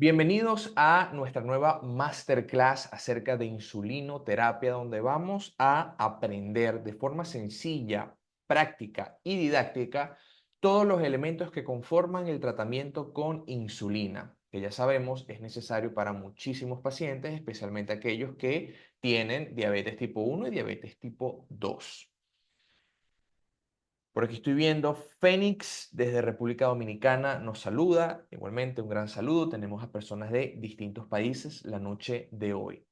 Bienvenidos a nuestra nueva masterclass acerca de insulinoterapia, donde vamos a aprender de forma sencilla, práctica y didáctica todos los elementos que conforman el tratamiento con insulina, que ya sabemos es necesario para muchísimos pacientes, especialmente aquellos que tienen diabetes tipo 1 y diabetes tipo 2. Por aquí estoy viendo Fénix desde República Dominicana nos saluda. Igualmente, un gran saludo. Tenemos a personas de distintos países la noche de hoy.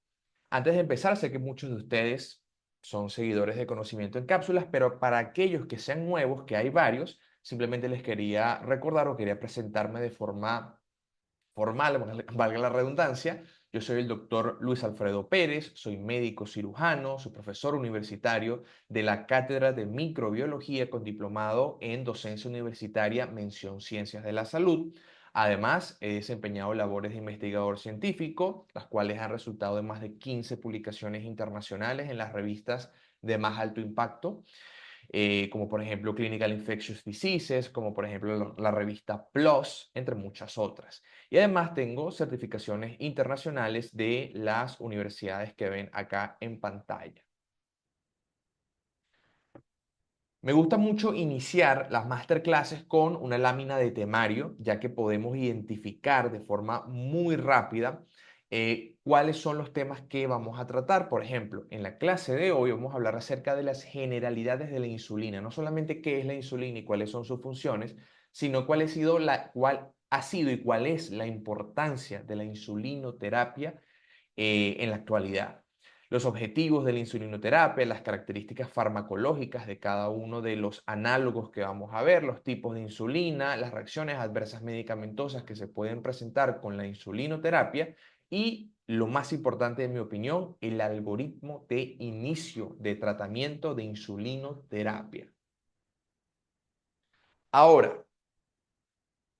Antes de empezar, sé que muchos de ustedes son seguidores de Conocimiento en Cápsulas, pero para aquellos que sean nuevos, que hay varios, simplemente les quería recordar o quería presentarme de forma formal, valga la redundancia. Yo soy el doctor Luis Alfredo Pérez, soy médico cirujano, soy profesor universitario de la Cátedra de Microbiología con diplomado en docencia universitaria, mención Ciencias de la Salud. Además, he desempeñado labores de investigador científico, las cuales han resultado en más de 15 publicaciones internacionales en las revistas de más alto impacto, como por ejemplo Clinical Infectious Diseases, como por ejemplo la revista PLOS, entre muchas otras. Y además tengo certificaciones internacionales de las universidades que ven acá en pantalla. Me gusta mucho iniciar las masterclasses con una lámina de temario, ya que podemos identificar de forma muy rápida cuáles son los temas que vamos a tratar. Por ejemplo, en la clase de hoy vamos a hablar acerca de las generalidades de la insulina, no solamente qué es la insulina y cuáles son sus funciones, sino cuál ha sido y cuál es la importancia de la insulinoterapia en la actualidad. Los objetivos de la insulinoterapia, las características farmacológicas de cada uno de los análogos que vamos a ver, los tipos de insulina, las reacciones adversas medicamentosas que se pueden presentar con la insulinoterapia y, lo más importante en mi opinión, el algoritmo de inicio de tratamiento de insulinoterapia. Ahora,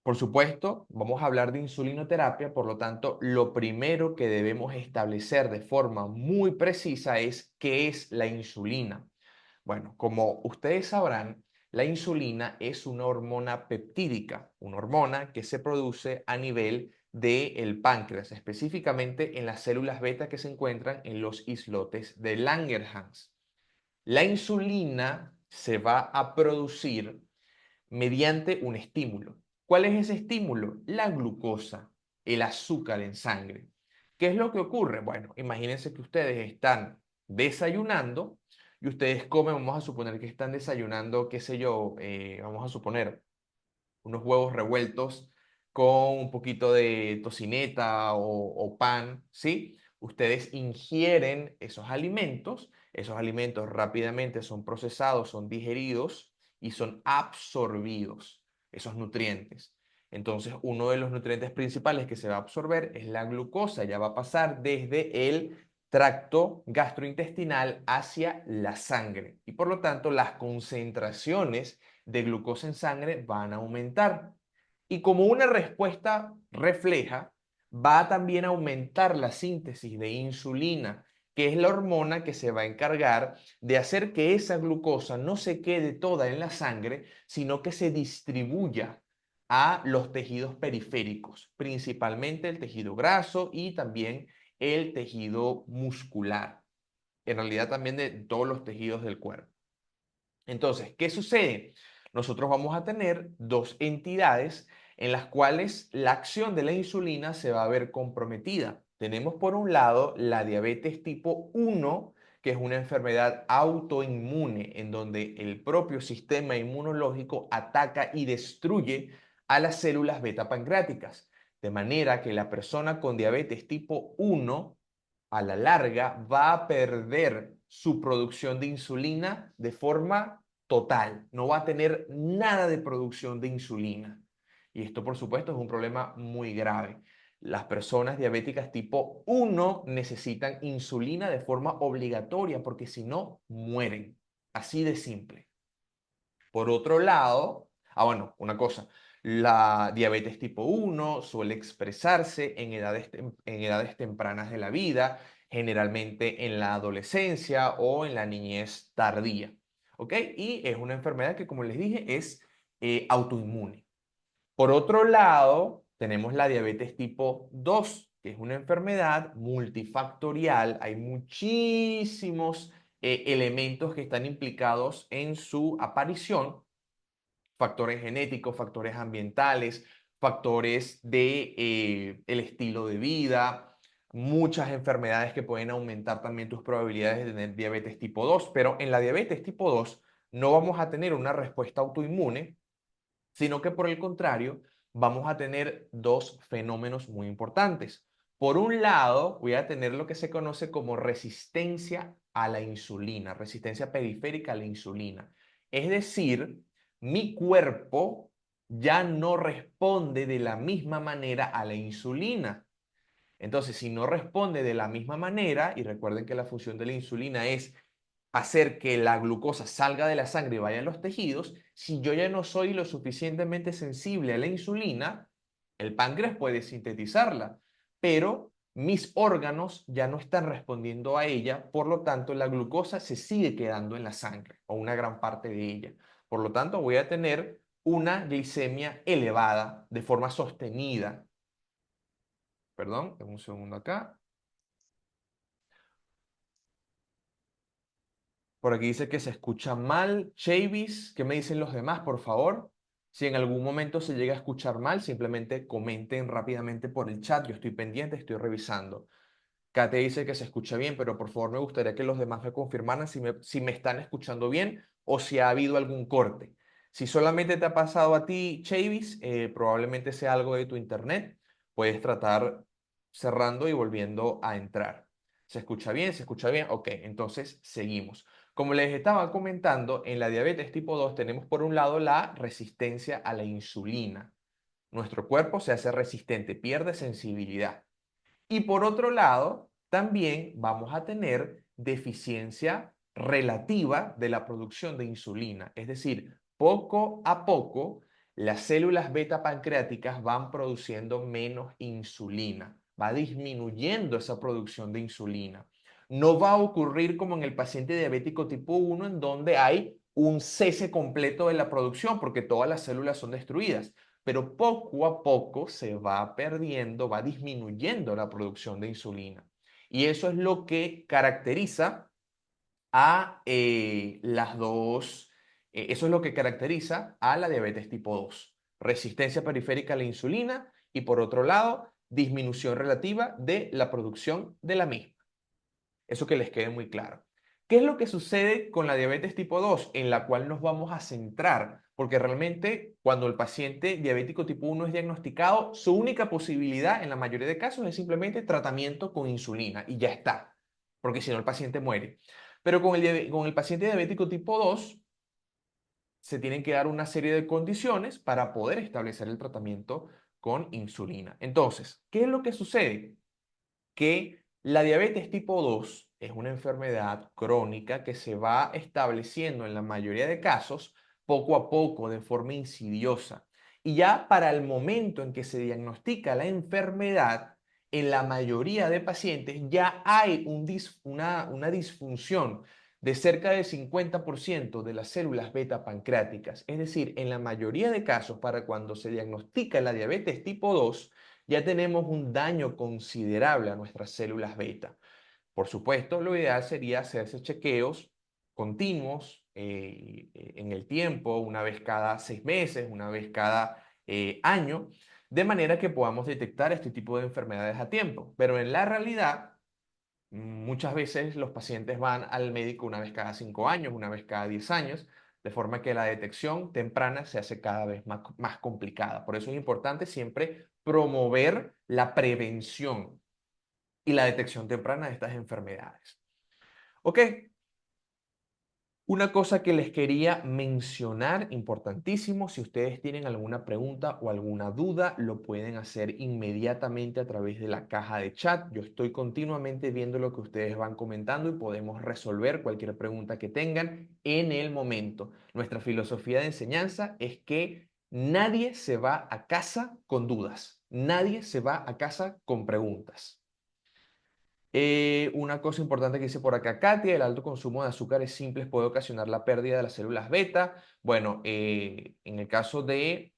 por supuesto, vamos a hablar de insulinoterapia, por lo tanto, lo primero que debemos establecer de forma muy precisa es qué es la insulina. Bueno, como ustedes sabrán, la insulina es una hormona peptídica, una hormona que se produce a nivel del páncreas, específicamente en las células beta que se encuentran en los islotes de Langerhans. La insulina se va a producir mediante un estímulo. ¿Cuál es ese estímulo? La glucosa, el azúcar en sangre. ¿Qué es lo que ocurre? Bueno, imagínense que ustedes están desayunando y ustedes comen, vamos a suponer que están desayunando, qué sé yo, vamos a suponer unos huevos revueltos con un poquito de tocineta o pan, ¿sí? Ustedes ingieren esos alimentos rápidamente son procesados, son digeridos y son absorbidos, esos nutrientes. Entonces, uno de los nutrientes principales que se va a absorber es la glucosa, ya va a pasar desde el tracto gastrointestinal hacia la sangre y por lo tanto las concentraciones de glucosa en sangre van a aumentar. Y como una respuesta refleja, va también a aumentar la síntesis de insulina, que es la hormona que se va a encargar de hacer que esa glucosa no se quede toda en la sangre, sino que se distribuya a los tejidos periféricos, principalmente el tejido graso y también el tejido muscular, en realidad también de todos los tejidos del cuerpo. Entonces, ¿qué sucede? Nosotros vamos a tener dos entidades en las cuales la acción de la insulina se va a ver comprometida. Tenemos por un lado la diabetes tipo 1, que es una enfermedad autoinmune en donde el propio sistema inmunológico ataca y destruye a las células beta pancreáticas. De manera que la persona con diabetes tipo 1 a la larga va a perder su producción de insulina de forma total. No va a tener nada de producción de insulina. Y esto, por supuesto, es un problema muy grave. Las personas diabéticas tipo 1 necesitan insulina de forma obligatoria porque si no, mueren. Así de simple. Por otro lado, bueno, una cosa, la diabetes tipo 1 suele expresarse en edades tempranas de la vida, generalmente en la adolescencia o en la niñez tardía. ¿Ok? Y es una enfermedad que, como les dije, es autoinmune. Por otro lado, Tenemos la diabetes tipo 2, que es una enfermedad multifactorial. Hay muchísimos elementos que están implicados en su aparición, factores genéticos, factores ambientales, factores de el estilo de vida, muchas enfermedades que pueden aumentar también tus probabilidades de tener diabetes tipo 2, pero en la diabetes tipo 2 no vamos a tener una respuesta autoinmune, sino que por el contrario, vamos a tener dos fenómenos muy importantes. Por un lado, voy a tener lo que se conoce como resistencia a la insulina, resistencia periférica a la insulina. Es decir, mi cuerpo ya no responde de la misma manera a la insulina. Entonces, si no responde de la misma manera, y recuerden que la función de la insulina es hacer que la glucosa salga de la sangre y vaya a los tejidos, si yo ya no soy lo suficientemente sensible a la insulina, el páncreas puede sintetizarla, pero mis órganos ya no están respondiendo a ella, por lo tanto la glucosa se sigue quedando en la sangre o una gran parte de ella. Por lo tanto, voy a tener una glicemia elevada de forma sostenida. Perdón, un segundo acá. Por aquí dice que se escucha mal. Chavis, ¿qué me dicen los demás, por favor? Si en algún momento se llega a escuchar mal, simplemente comenten rápidamente por el chat. Yo estoy pendiente, estoy revisando. Kate dice que se escucha bien, pero por favor me gustaría que los demás me confirmaran si me están escuchando bien o si ha habido algún corte. Si solamente te ha pasado a ti, Chavis, probablemente sea algo de tu internet. Puedes tratar cerrando y volviendo a entrar. ¿Se escucha bien? ¿Se escucha bien? Ok, entonces seguimos. Como les estaba comentando, en la diabetes tipo 2 tenemos por un lado la resistencia a la insulina. Nuestro cuerpo se hace resistente, pierde sensibilidad. Y por otro lado, también vamos a tener deficiencia relativa de la producción de insulina. Es decir, poco a poco las células beta pancreáticas van produciendo menos insulina, va disminuyendo esa producción de insulina. No va a ocurrir como en el paciente diabético tipo 1, en donde hay un cese completo de la producción porque todas las células son destruidas, pero poco a poco se va perdiendo, va disminuyendo la producción de insulina. Y eso es lo que caracteriza a eso es lo que caracteriza a la diabetes tipo 2. Resistencia periférica a la insulina y por otro lado, disminución relativa de la producción de la misma. Eso que les quede muy claro. ¿Qué es lo que sucede con la diabetes tipo 2, en la cual nos vamos a centrar? Porque realmente cuando el paciente diabético tipo 1 es diagnosticado, su única posibilidad en la mayoría de casos es simplemente tratamiento con insulina y ya está, porque si no el paciente muere. Pero con el paciente diabético tipo 2 se tienen que dar una serie de condiciones para poder establecer el tratamiento con insulina. Entonces, ¿qué es lo que sucede? Que la diabetes tipo 2 es una enfermedad crónica que se va estableciendo en la mayoría de casos poco a poco, de forma insidiosa. Y ya para el momento en que se diagnostica la enfermedad, en la mayoría de pacientes ya hay una disfunción de cerca del 50% de las células beta pancreáticas. Es decir, en la mayoría de casos, para cuando se diagnostica la diabetes tipo 2, ya tenemos un daño considerable a nuestras células beta. Por supuesto, lo ideal sería hacerse chequeos continuos en el tiempo, una vez cada 6 meses, una vez cada año, de manera que podamos detectar este tipo de enfermedades a tiempo. Pero en la realidad, muchas veces los pacientes van al médico una vez cada 5 años, una vez cada 10 años, de forma que la detección temprana se hace cada vez más complicada. Por eso es importante siempre promover la prevención y la detección temprana de estas enfermedades. Ok, una cosa que les quería mencionar, importantísimo, si ustedes tienen alguna pregunta o alguna duda, lo pueden hacer inmediatamente a través de la caja de chat. Yo estoy continuamente viendo lo que ustedes van comentando y podemos resolver cualquier pregunta que tengan en el momento. Nuestra filosofía de enseñanza es que nadie se va a casa con dudas, nadie se va a casa con preguntas. Una cosa importante que dice por acá Katia, el alto consumo de azúcares simples puede ocasionar la pérdida de las células beta. Bueno, en el caso de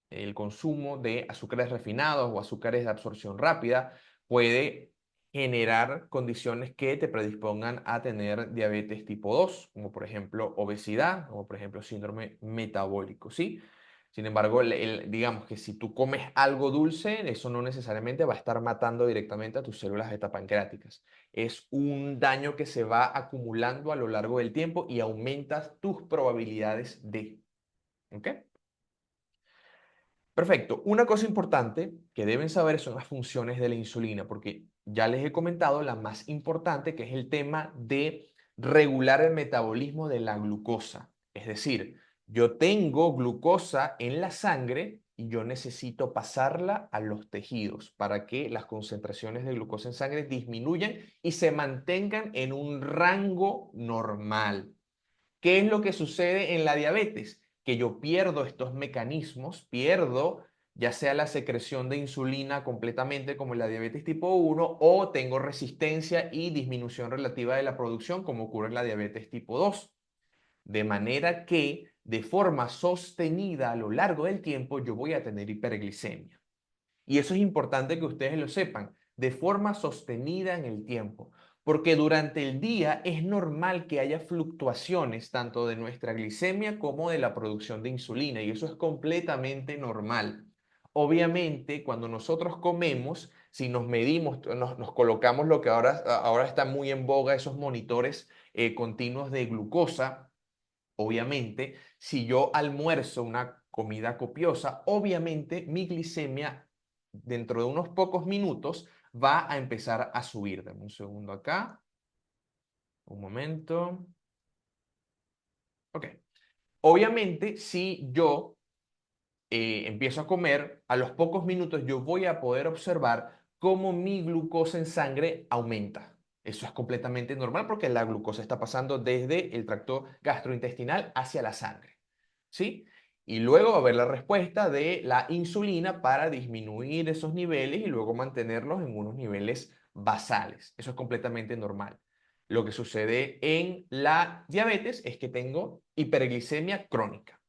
el consumo de azúcares refinados o azúcares de absorción rápida puede generar condiciones que te predispongan a tener diabetes tipo 2, como por ejemplo obesidad, como por ejemplo síndrome metabólico, ¿sí? Sin embargo, digamos que si tú comes algo dulce, eso no necesariamente va a estar matando directamente a tus células beta pancreáticas. Es un daño que se va acumulando a lo largo del tiempo y aumentas tus probabilidades de. ¿Ok? Perfecto. Una cosa importante que deben saber son las funciones de la insulina, porque ya les he comentado la más importante, que es el tema de regular el metabolismo de la glucosa. Es decir, yo tengo glucosa en la sangre y yo necesito pasarla a los tejidos para que las concentraciones de glucosa en sangre disminuyan y se mantengan en un rango normal. ¿Qué es lo que sucede en la diabetes? Que yo pierdo estos mecanismos, pierdo ya sea la secreción de insulina completamente como en la diabetes tipo 1 o tengo resistencia y disminución relativa de la producción como ocurre en la diabetes tipo 2. De manera que de forma sostenida a lo largo del tiempo yo voy a tener hiperglicemia. Y eso es importante que ustedes lo sepan, de forma sostenida en el tiempo, porque durante el día es normal que haya fluctuaciones tanto de nuestra glicemia como de la producción de insulina, y eso es completamente normal. Obviamente, cuando nosotros comemos, si nos medimos, nos colocamos lo que ahora está muy en boga, esos monitores continuos de glucosa. Obviamente, si yo almuerzo una comida copiosa, obviamente mi glicemia dentro de unos pocos minutos va a empezar a subir. Dame un segundo acá, un momento. Ok. Obviamente, si yo empiezo a comer, a los pocos minutos yo voy a poder observar cómo mi glucosa en sangre aumenta. Eso es completamente normal porque la glucosa está pasando desde el tracto gastrointestinal hacia la sangre. ¿Sí? Y luego va a haber la respuesta de la insulina para disminuir esos niveles y luego mantenerlos en unos niveles basales. Eso es completamente normal. Lo que sucede en la diabetes es que tengo hiperglicemia crónica.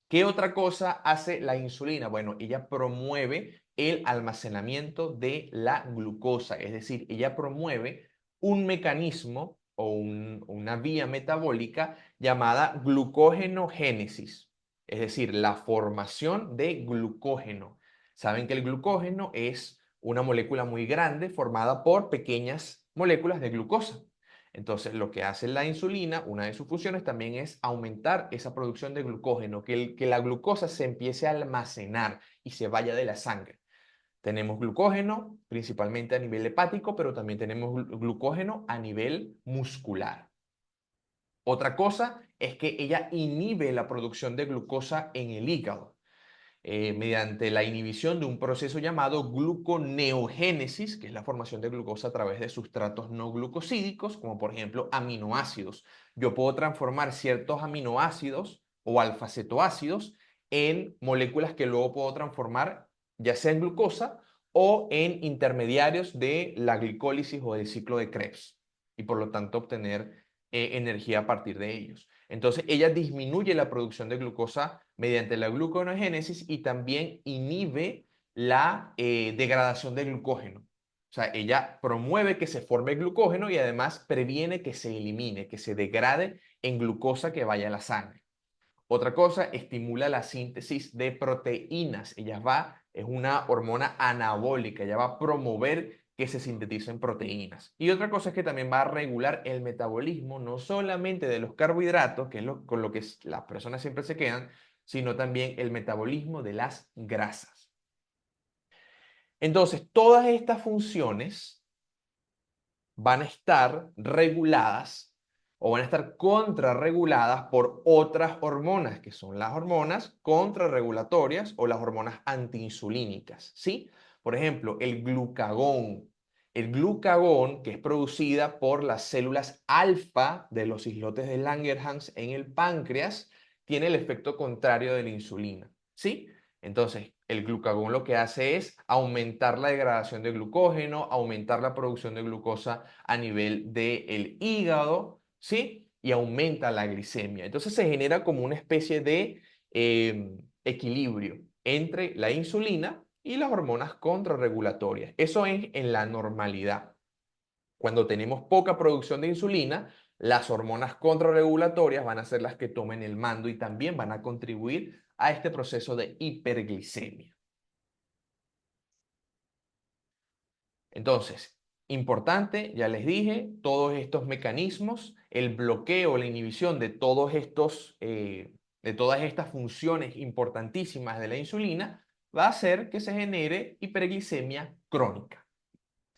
¿Qué otra cosa hace la insulina? Bueno, ella promueve el almacenamiento de la glucosa, es decir, ella promueve un mecanismo o una vía metabólica llamada glucógenogénesis, es decir, la formación de glucógeno. Saben que el glucógeno es una molécula muy grande formada por pequeñas moléculas de glucosa. Entonces, lo que hace la insulina, una de sus funciones también es aumentar esa producción de glucógeno, que la glucosa se empiece a almacenar y se vaya de la sangre. Tenemos glucógeno principalmente a nivel hepático, pero también tenemos glucógeno a nivel muscular. Otra cosa es que ella inhibe la producción de glucosa en el hígado mediante la inhibición de un proceso llamado gluconeogénesis, que es la formación de glucosa a través de sustratos no glucosídicos, como por ejemplo aminoácidos. Yo puedo transformar ciertos aminoácidos o alfa-cetoácidos en moléculas que luego puedo transformar ya sea en glucosa o en intermediarios de la glicólisis o del ciclo de Krebs y por lo tanto obtener energía a partir de ellos. Entonces, ella disminuye la producción de glucosa mediante la gluconeogénesis y también inhibe la degradación de glucógeno. O sea, ella promueve que se forme glucógeno y además previene que se elimine, que se degrade en glucosa que vaya a la sangre. Otra cosa, estimula la síntesis de proteínas. Es una hormona anabólica, ella va a promover que se sinteticen proteínas. Y otra cosa es que también va a regular el metabolismo, no solamente de los carbohidratos, que es con lo que las personas siempre se quedan, sino también el metabolismo de las grasas. Entonces, todas estas funciones van a estar reguladas o van a estar contrarreguladas por otras hormonas, que son las hormonas contrarregulatorias o las hormonas antiinsulínicas, ¿sí? Por ejemplo, el glucagón. El glucagón, que es producida por las células alfa de los islotes de Langerhans en el páncreas, tiene el efecto contrario de la insulina, ¿sí? Entonces, el glucagón lo que hace es aumentar la degradación de glucógeno, aumentar la producción de glucosa a nivel del hígado, ¿sí? Y aumenta la glicemia. Entonces se genera como una especie de equilibrio. entre la insulina y las hormonas contrarregulatorias. Eso es en la normalidad. Cuando tenemos poca producción de insulina, las hormonas contrarregulatorias van a ser las que tomen el mando y también van a contribuir a este proceso de hiperglicemia. Entonces, importante, ya les dije, todos estos mecanismos, el bloqueo, la inhibición de de todas estas funciones importantísimas de la insulina, va a hacer que se genere hiperglicemia crónica.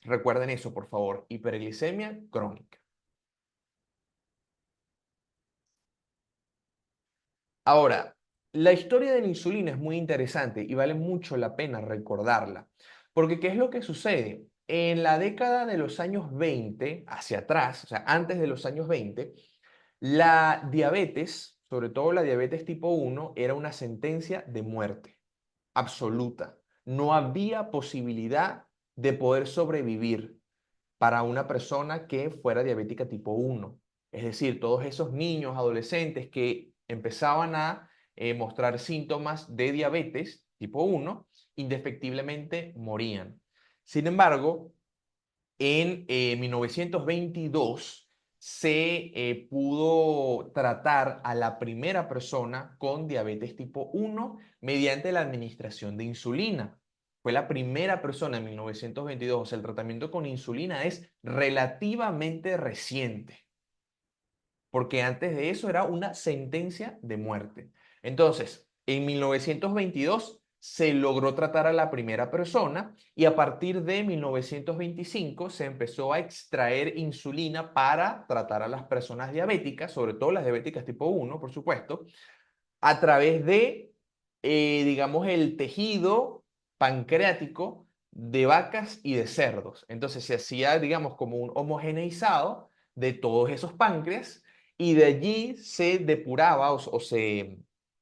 Recuerden eso, por favor, hiperglicemia crónica. Ahora, la historia de la insulina es muy interesante y vale mucho la pena recordarla, porque ¿qué es lo que sucede? En la década de los años 20, hacia atrás, o sea, antes de los años 20, la diabetes, sobre todo la diabetes tipo 1, era una sentencia de muerte absoluta. No había posibilidad de poder sobrevivir para una persona que fuera diabética tipo 1. Es decir, todos esos niños, adolescentes que empezaban a mostrar síntomas de diabetes tipo 1, indefectiblemente morían. Sin embargo, en 1922 se pudo tratar a la primera persona con diabetes tipo 1 mediante la administración de insulina. Fue la primera persona en 1922. O sea, el tratamiento con insulina es relativamente reciente, porque antes de eso era una sentencia de muerte. Entonces, en 1922 se logró tratar a la primera persona y a partir de 1925 se empezó a extraer insulina para tratar a las personas diabéticas, sobre todo las diabéticas tipo 1, por supuesto, a través de, digamos, el tejido pancreático de vacas y de cerdos. Entonces se hacía, digamos, como un homogeneizado de todos esos páncreas y de allí se depuraba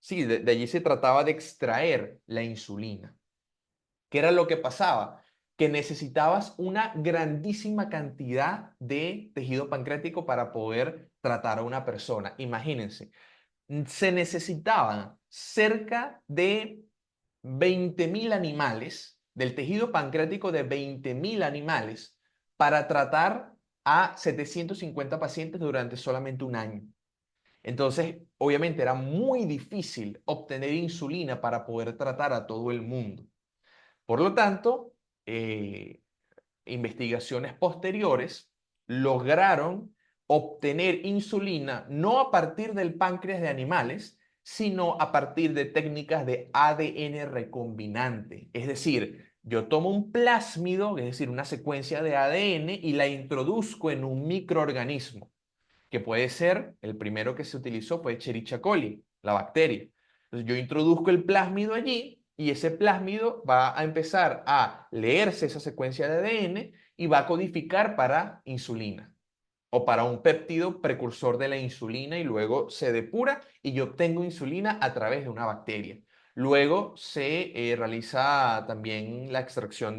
sí, de allí se trataba de extraer la insulina. ¿Qué era lo que pasaba? Que necesitabas una grandísima cantidad de tejido pancreático para poder tratar a una persona. Imagínense, se necesitaban cerca de 20.000 animales, del tejido pancreático de 20.000 animales, para tratar a 750 pacientes durante solamente un año. Entonces, obviamente era muy difícil obtener insulina para poder tratar a todo el mundo. Por lo tanto, investigaciones posteriores lograron obtener insulina no a partir del páncreas de animales, sino a partir de técnicas de ADN recombinante. Es decir, yo tomo un plásmido, es decir, una secuencia de ADN, y la introduzco en un microorganismo que puede ser, el primero que se utilizó fue Escherichia coli, la bacteria. Entonces yo introduzco el plásmido allí y ese plásmido va a empezar a leerse esa secuencia de ADN y va a codificar para insulina o para un péptido precursor de la insulina y luego se depura y yo obtengo insulina a través de una bacteria. Luego se realiza también la extracción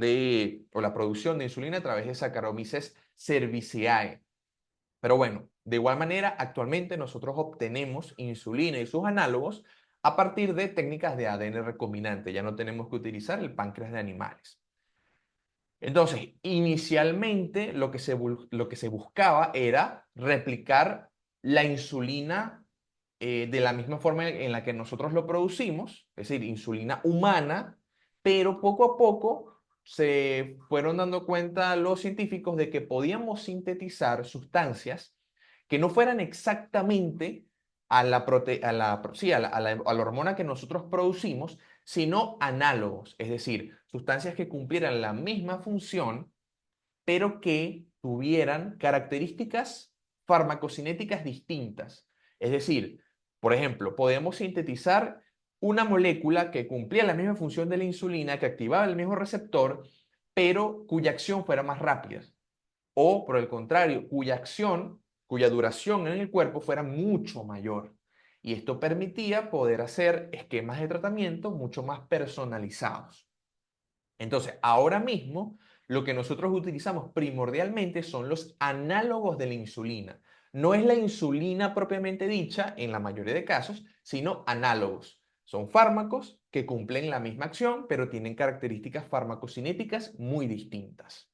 o la producción de insulina a través de Saccharomyces cerevisiae. Pero bueno, de igual manera, actualmente nosotros obtenemos insulina y sus análogos a partir de técnicas de ADN recombinante. Ya no tenemos que utilizar el páncreas de animales. Entonces, inicialmente lo que se buscaba era replicar la insulina de la misma forma en la que nosotros lo producimos, es decir, insulina humana, pero poco a poco se fueron dando cuenta los científicos de que podíamos sintetizar sustancias que no fueran exactamente a la, sí, a la hormona que nosotros producimos, sino análogos, es decir, sustancias que cumplieran la misma función, pero que tuvieran características farmacocinéticas distintas. Es decir, por ejemplo, podemos sintetizar una molécula que cumplía la misma función de la insulina, que activaba el mismo receptor, pero cuya acción fuera más rápida. O, por el contrario, cuya acción, cuya duración en el cuerpo fuera mucho mayor. Y esto permitía poder hacer esquemas de tratamiento mucho más personalizados. Entonces, ahora mismo, lo que nosotros utilizamos primordialmente son los análogos de la insulina. No es la insulina propiamente dicha en la mayoría de casos, sino análogos. Son fármacos que cumplen la misma acción, pero tienen características farmacocinéticas muy distintas.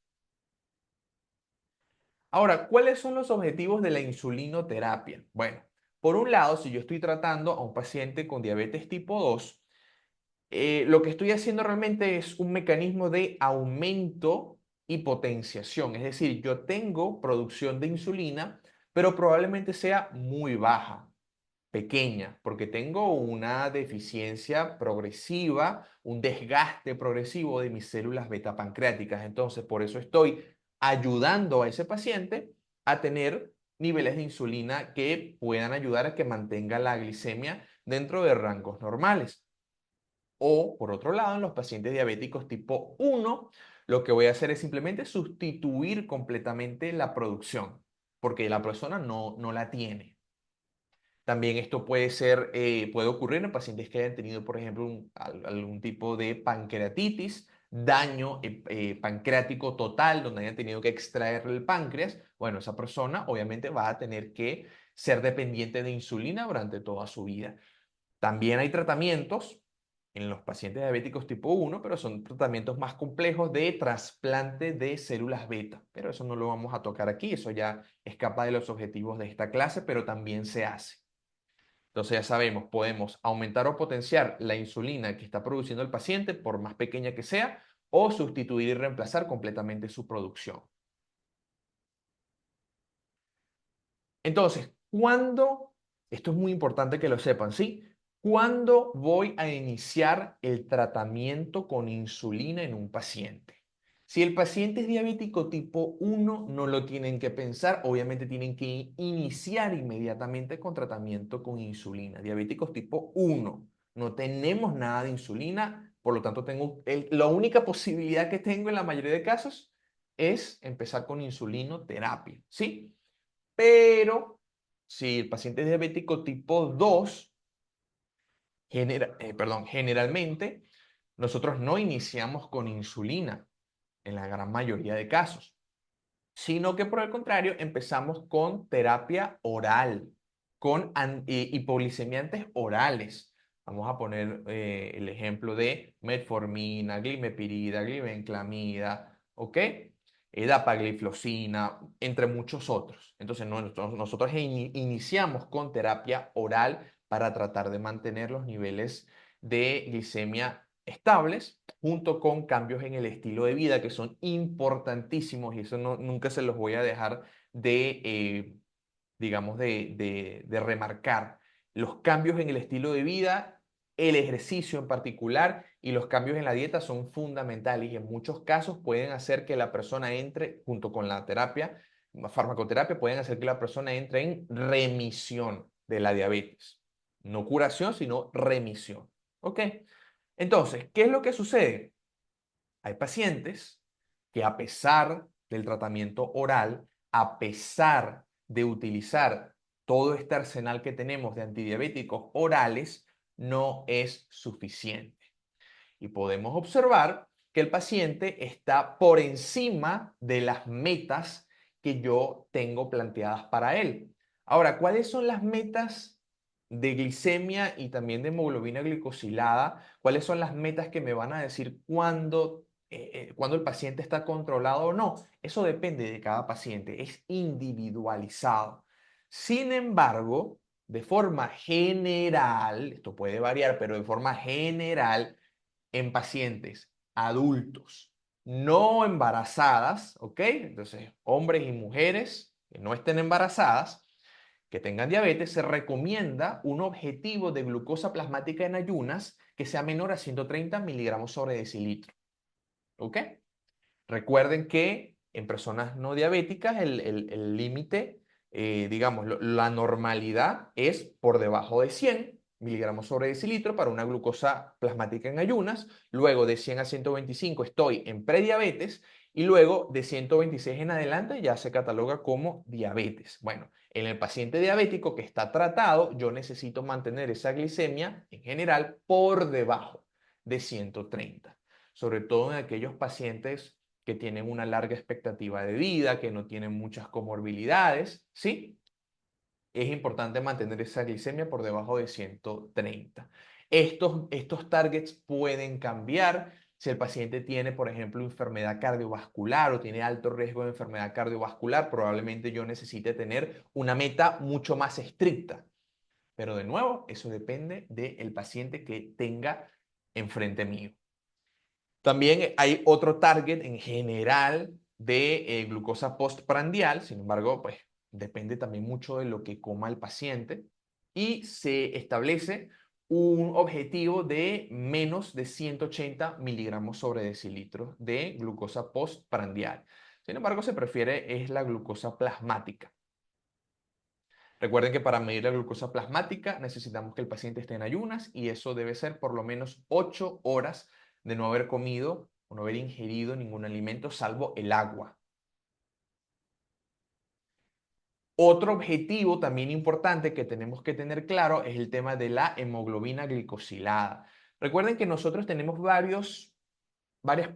Ahora, ¿cuáles son los objetivos de la insulinoterapia? Bueno, por un lado, si yo estoy tratando a un paciente con diabetes tipo 2, lo que estoy haciendo realmente es un mecanismo de aumento y potenciación. Es decir, yo tengo producción de insulina, pero probablemente sea muy baja, pequeña, porque tengo una deficiencia progresiva, un desgaste progresivo de mis células beta pancreáticas. Entonces, por eso estoy ayudando a ese paciente a tener niveles de insulina que puedan ayudar a que mantenga la glicemia dentro de rangos normales. O, por otro lado, en los pacientes diabéticos tipo 1, lo que voy a hacer es simplemente sustituir completamente la producción, porque la persona no la tiene. También esto puede ser, puede ocurrir en pacientes que hayan tenido, por ejemplo, algún tipo de pancreatitis, daño pancreático total, donde hayan tenido que extraer el páncreas. Bueno, esa persona obviamente va a tener que ser dependiente de insulina durante toda su vida. También hay tratamientos en los pacientes diabéticos tipo 1, pero son tratamientos más complejos de trasplante de células beta. Pero eso no lo vamos a tocar aquí, eso ya escapa de los objetivos de esta clase, pero también se hace. Entonces ya sabemos, podemos aumentar o potenciar la insulina que está produciendo el paciente, por más pequeña que sea, o sustituir y reemplazar completamente su producción. Entonces, ¿cuándo? Esto es muy importante que lo sepan, ¿sí? ¿Cuándo voy a iniciar el tratamiento con insulina en un paciente? Si el paciente es diabético tipo 1, no lo tienen que pensar, obviamente tienen que iniciar inmediatamente con tratamiento con insulina. Diabéticos tipo 1, no tenemos nada de insulina, por lo tanto la única posibilidad que tengo en la mayoría de casos es empezar con insulinoterapia, ¿sí? Pero si el paciente es diabético tipo 2, generalmente nosotros no iniciamos con insulina en la gran mayoría de casos, sino que por el contrario empezamos con terapia oral, con hipoglicemiantes orales. Vamos a poner el ejemplo de metformina, glimepirida, glibenclamida, ¿ok? Dapagliflozina, entre muchos otros. Entonces, nosotros iniciamos con terapia oral para tratar de mantener los niveles de glicemia estables, junto con cambios en el estilo de vida que son importantísimos y eso nunca se los voy a dejar digamos, de remarcar. Los cambios en el estilo de vida, el ejercicio en particular y los cambios en la dieta son fundamentales y en muchos casos pueden hacer que la persona entre, junto con la terapia, farmacoterapia, pueden hacer que la persona entre en remisión de la diabetes. No curación, sino remisión. ¿Ok? Entonces, ¿qué es lo que sucede? Hay pacientes que a pesar del tratamiento oral, a pesar de utilizar todo este arsenal que tenemos de antidiabéticos orales, no es suficiente. Y podemos observar que el paciente está por encima de las metas que yo tengo planteadas para él. Ahora, ¿cuáles son las metas de glicemia y también de hemoglobina glicosilada? ¿Cuáles son las metas que me van a decir cuándo el paciente está controlado o no? Eso depende de cada paciente, es individualizado. Sin embargo, de forma general, esto puede variar, pero de forma general, en pacientes adultos no embarazadas, ¿ok? Entonces, hombres y mujeres que no estén embarazadas, que tengan diabetes, se recomienda un objetivo de glucosa plasmática en ayunas que sea menor a 130 miligramos sobre decilitro, ¿ok? Recuerden que en personas no diabéticas el límite, digamos, la normalidad es por debajo de 100 miligramos sobre decilitro para una glucosa plasmática en ayunas. Luego de 100 a 125 estoy en prediabetes y luego de 126 en adelante ya se cataloga como diabetes. Bueno, en el paciente diabético que está tratado, yo necesito mantener esa glicemia en general por debajo de 130, sobre todo en aquellos pacientes que tienen una larga expectativa de vida, que no tienen muchas comorbilidades, ¿sí? Es importante mantener esa glicemia por debajo de 130. Estos targets pueden cambiar. Si el paciente tiene, por ejemplo, enfermedad cardiovascular o tiene alto riesgo de enfermedad cardiovascular, probablemente yo necesite tener una meta mucho más estricta. Pero de nuevo, eso depende del paciente que tenga enfrente mío. También hay otro target en general de glucosa postprandial, sin embargo, pues depende también mucho de lo que coma el paciente y se establece un objetivo de menos de 180 miligramos sobre decilitro de glucosa postprandial. Sin embargo, se prefiere es la glucosa plasmática. Recuerden que para medir la glucosa plasmática necesitamos que el paciente esté en ayunas y eso debe ser por lo menos 8 horas de no haber comido o no haber ingerido ningún alimento salvo el agua. Otro objetivo también importante que tenemos que tener claro es el tema de la hemoglobina glicosilada. Recuerden que nosotros tenemos varias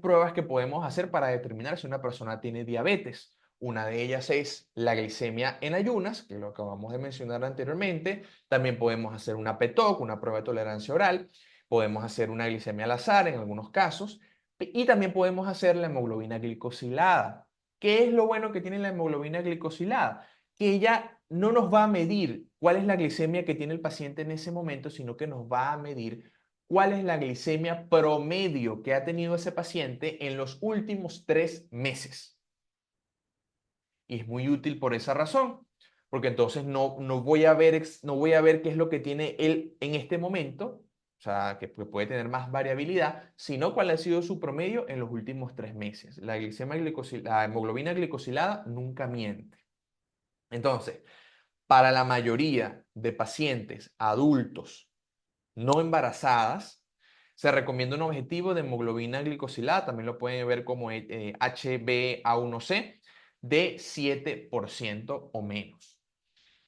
pruebas que podemos hacer para determinar si una persona tiene diabetes. Una de ellas es la glicemia en ayunas, que lo acabamos de mencionar anteriormente. También podemos hacer una PETOC, una prueba de tolerancia oral. Podemos hacer una glicemia al azar en algunos casos. Y también podemos hacer la hemoglobina glicosilada. ¿Qué es lo bueno que tiene la hemoglobina glicosilada? Que ella no nos va a medir cuál es la glicemia que tiene el paciente en ese momento, sino que nos va a medir cuál es la glicemia promedio que ha tenido ese paciente en los últimos 3 meses. Y es muy útil por esa razón, porque entonces no voy a ver, no voy a ver qué es lo que tiene él en este momento, o sea, que puede tener más variabilidad, sino cuál ha sido su promedio en los últimos 3 meses. La hemoglobina glicosilada nunca miente. Entonces, para la mayoría de pacientes adultos no embarazadas, se recomienda un objetivo de hemoglobina glicosilada, también lo pueden ver como HbA1c, de 7% o menos.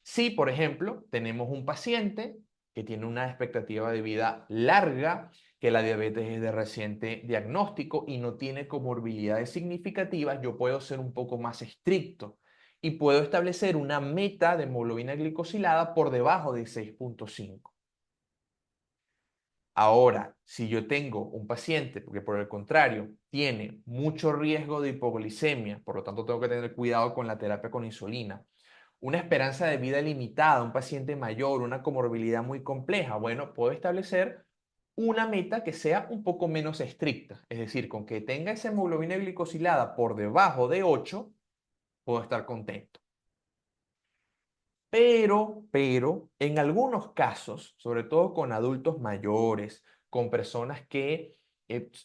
Si, por ejemplo, tenemos un paciente que tiene una expectativa de vida larga, que la diabetes es de reciente diagnóstico y no tiene comorbilidades significativas, yo puedo ser un poco más estricto y puedo establecer una meta de hemoglobina glicosilada por debajo de 6.5. Ahora, si yo tengo un paciente que por el contrario tiene mucho riesgo de hipoglicemia, por lo tanto tengo que tener cuidado con la terapia con insulina, una esperanza de vida limitada, un paciente mayor, una comorbilidad muy compleja, bueno, puedo establecer una meta que sea un poco menos estricta, es decir, con que tenga esa hemoglobina glicosilada por debajo de 8, puedo estar contento. Pero, en algunos casos, sobre todo con adultos mayores, con personas que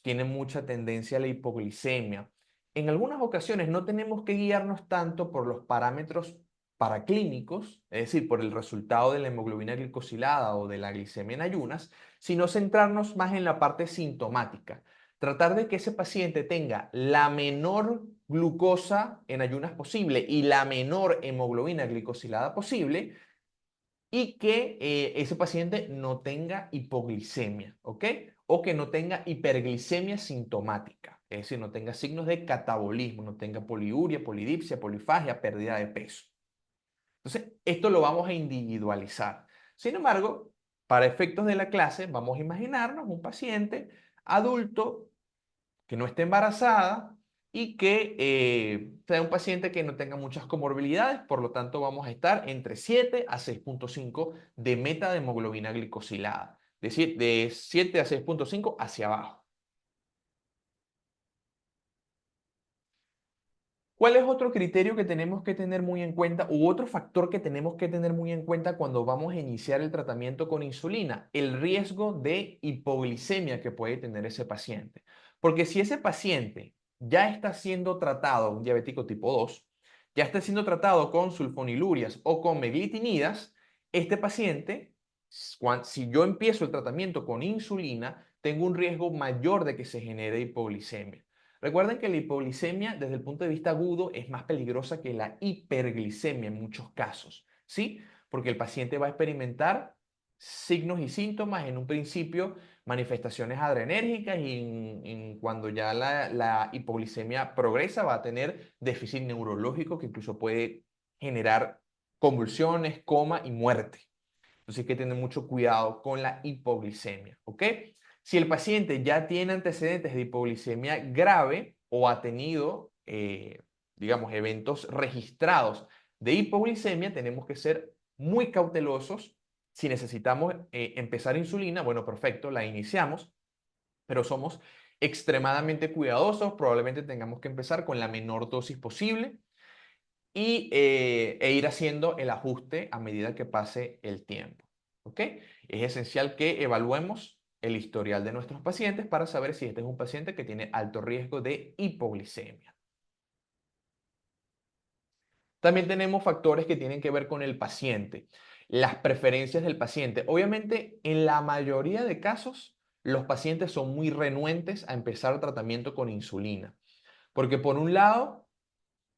tienen mucha tendencia a la hipoglicemia, en algunas ocasiones no tenemos que guiarnos tanto por los parámetros paraclínicos, es decir, por el resultado de la hemoglobina glicosilada o de la glicemia en ayunas, sino centrarnos más en la parte sintomática. Tratar de que ese paciente tenga la menor glucosa en ayunas posible y la menor hemoglobina glicosilada posible y que ese paciente no tenga hipoglicemia, ¿ok? O que no tenga hiperglicemia sintomática, es decir, no tenga signos de catabolismo, no tenga poliuria, polidipsia, polifagia, pérdida de peso. Entonces, esto lo vamos a individualizar. Sin embargo, para efectos de la clase, vamos a imaginarnos un paciente adulto que no esté embarazada y que sea un paciente que no tenga muchas comorbilidades, por lo tanto vamos a estar entre 7 a 6.5 de meta de hemoglobina glicosilada, es decir, de 7 a 6.5 hacia abajo. ¿Cuál es otro criterio que tenemos que tener muy en cuenta u otro factor que tenemos que tener muy en cuenta cuando vamos a iniciar el tratamiento con insulina? El riesgo de hipoglicemia que puede tener ese paciente. Porque si ese paciente ya está siendo tratado, un diabético tipo 2, ya está siendo tratado con sulfonilurias o con meglitinidas, este paciente, si yo empiezo el tratamiento con insulina, tengo un riesgo mayor de que se genere hipoglicemia. Recuerden que la hipoglicemia desde el punto de vista agudo es más peligrosa que la hiperglicemia en muchos casos, ¿sí? Porque el paciente va a experimentar signos y síntomas en un principio, manifestaciones adrenérgicas y cuando ya la hipoglicemia progresa va a tener déficit neurológico que incluso puede generar convulsiones, coma y muerte. Entonces hay que tener mucho cuidado con la hipoglicemia, ¿ok? Si el paciente ya tiene antecedentes de hipoglicemia grave o ha tenido, digamos, eventos registrados de hipoglicemia, tenemos que ser muy cautelosos. Si necesitamos empezar insulina, bueno, perfecto, la iniciamos, pero somos extremadamente cuidadosos. Probablemente tengamos que empezar con la menor dosis posible e ir haciendo el ajuste a medida que pase el tiempo. ¿Ok? Es esencial que evaluemos el historial de nuestros pacientes para saber si este es un paciente que tiene alto riesgo de hipoglicemia. También tenemos factores que tienen que ver con el paciente, las preferencias del paciente. Obviamente, en la mayoría de casos, los pacientes son muy renuentes a empezar el tratamiento con insulina, porque por un lado,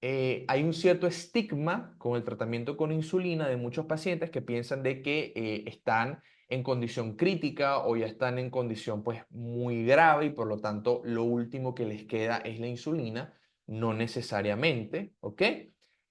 hay un cierto estigma con el tratamiento con insulina de muchos pacientes que piensan de que están en condición crítica o ya están en condición pues muy grave y por lo tanto lo último que les queda es la insulina, no necesariamente, ¿ok?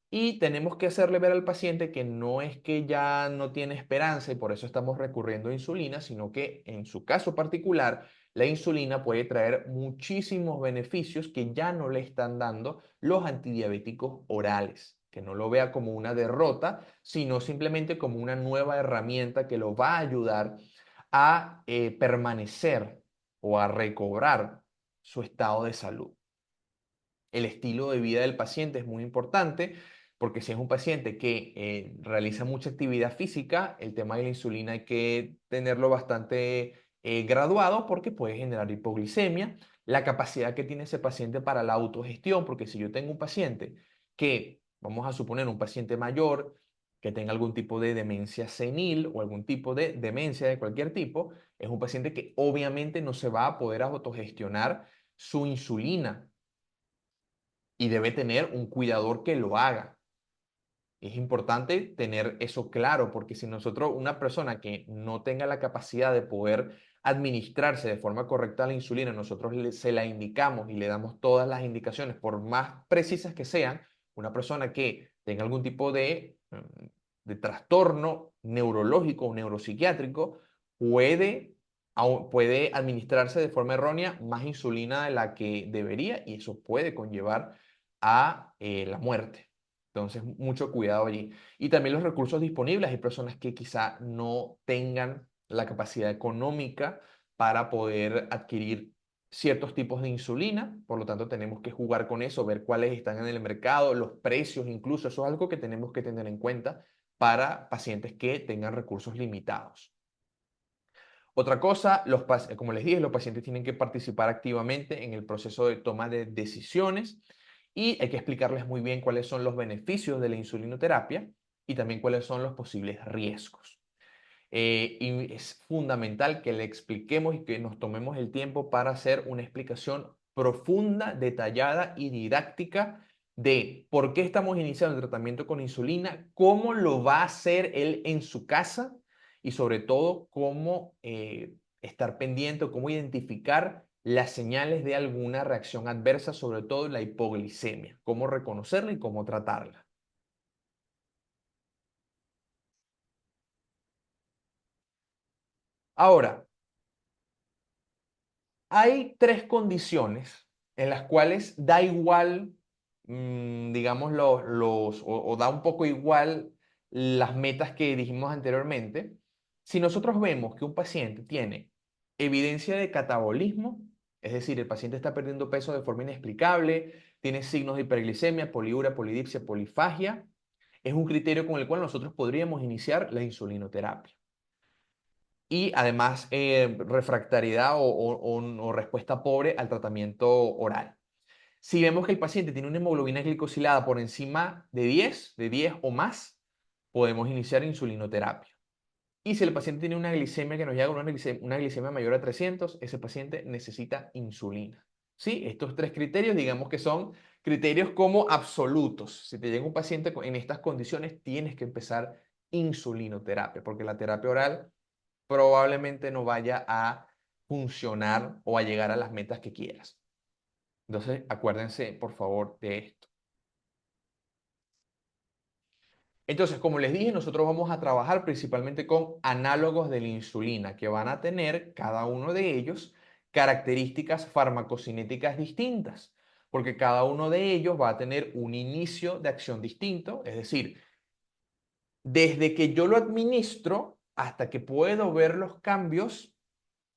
Y tenemos que hacerle ver al paciente que no es que ya no tiene esperanza y por eso estamos recurriendo a insulina, sino que en su caso particular, la insulina puede traer muchísimos beneficios que ya no le están dando los antidiabéticos orales. Que no lo vea como una derrota, sino simplemente como una nueva herramienta que lo va a ayudar a permanecer o a recobrar su estado de salud. El estilo de vida del paciente es muy importante porque si es un paciente que realiza mucha actividad física, el tema de la insulina hay que tenerlo bastante graduado porque puede generar hipoglicemia. La capacidad que tiene ese paciente para la autogestión, porque si yo tengo un paciente que, vamos a suponer, un paciente mayor que tenga algún tipo de demencia senil o algún tipo de demencia de cualquier tipo, es un paciente que obviamente no se va a poder autogestionar su insulina y debe tener un cuidador que lo haga. Es importante tener eso claro, porque si nosotros, una persona que no tenga la capacidad de poder administrarse de forma correcta la insulina, nosotros se la indicamos y le damos todas las indicaciones, por más precisas que sean, una persona que tenga algún tipo de trastorno neurológico o neuropsiquiátrico puede, puede administrarse de forma errónea más insulina de la que debería y eso puede conllevar a la muerte. Entonces, mucho cuidado allí. Y también los recursos disponibles. Hay personas que quizá no tengan la capacidad económica para poder adquirir ciertos tipos de insulina. Por lo tanto, tenemos que jugar con eso, ver cuáles están en el mercado, los precios incluso. Eso es algo que tenemos que tener en cuenta para pacientes que tengan recursos limitados. Otra cosa, como les dije, los pacientes tienen que participar activamente en el proceso de toma de decisiones y hay que explicarles muy bien cuáles son los beneficios de la insulinoterapia y también cuáles son los posibles riesgos. Y es fundamental que le expliquemos y que nos tomemos el tiempo para hacer una explicación profunda, detallada y didáctica de por qué estamos iniciando el tratamiento con insulina, cómo lo va a hacer él en su casa y sobre todo cómo estar pendiente o cómo identificar las señales de alguna reacción adversa, sobre todo la hipoglicemia, cómo reconocerla y cómo tratarla. Ahora, hay tres condiciones en las cuales da igual, digamos, o da un poco igual las metas que dijimos anteriormente. Si nosotros vemos que un paciente tiene evidencia de catabolismo, es decir, el paciente está perdiendo peso de forma inexplicable, tiene signos de hiperglicemia, poliuria, polidipsia, polifagia, es un criterio con el cual nosotros podríamos iniciar la insulinoterapia y además refractariedad o respuesta pobre al tratamiento oral. Si vemos que el paciente tiene una hemoglobina glicosilada por encima de 10 o más, podemos iniciar insulinoterapia. Y si el paciente tiene una glicemia que nos llega a una glicemia mayor a 300, ese paciente necesita insulina. ¿Sí? Estos tres criterios, digamos que son criterios como absolutos. Si te llega un paciente en estas condiciones, tienes que empezar insulinoterapia, porque la terapia oral probablemente no vaya a funcionar o a llegar a las metas que quieras. Entonces, acuérdense, por favor, de esto. Entonces, como les dije, nosotros vamos a trabajar principalmente con análogos de la insulina, que van a tener cada uno de ellos características farmacocinéticas distintas, porque cada uno de ellos va a tener un inicio de acción distinto, es decir, desde que yo lo administro hasta que puedo ver los cambios.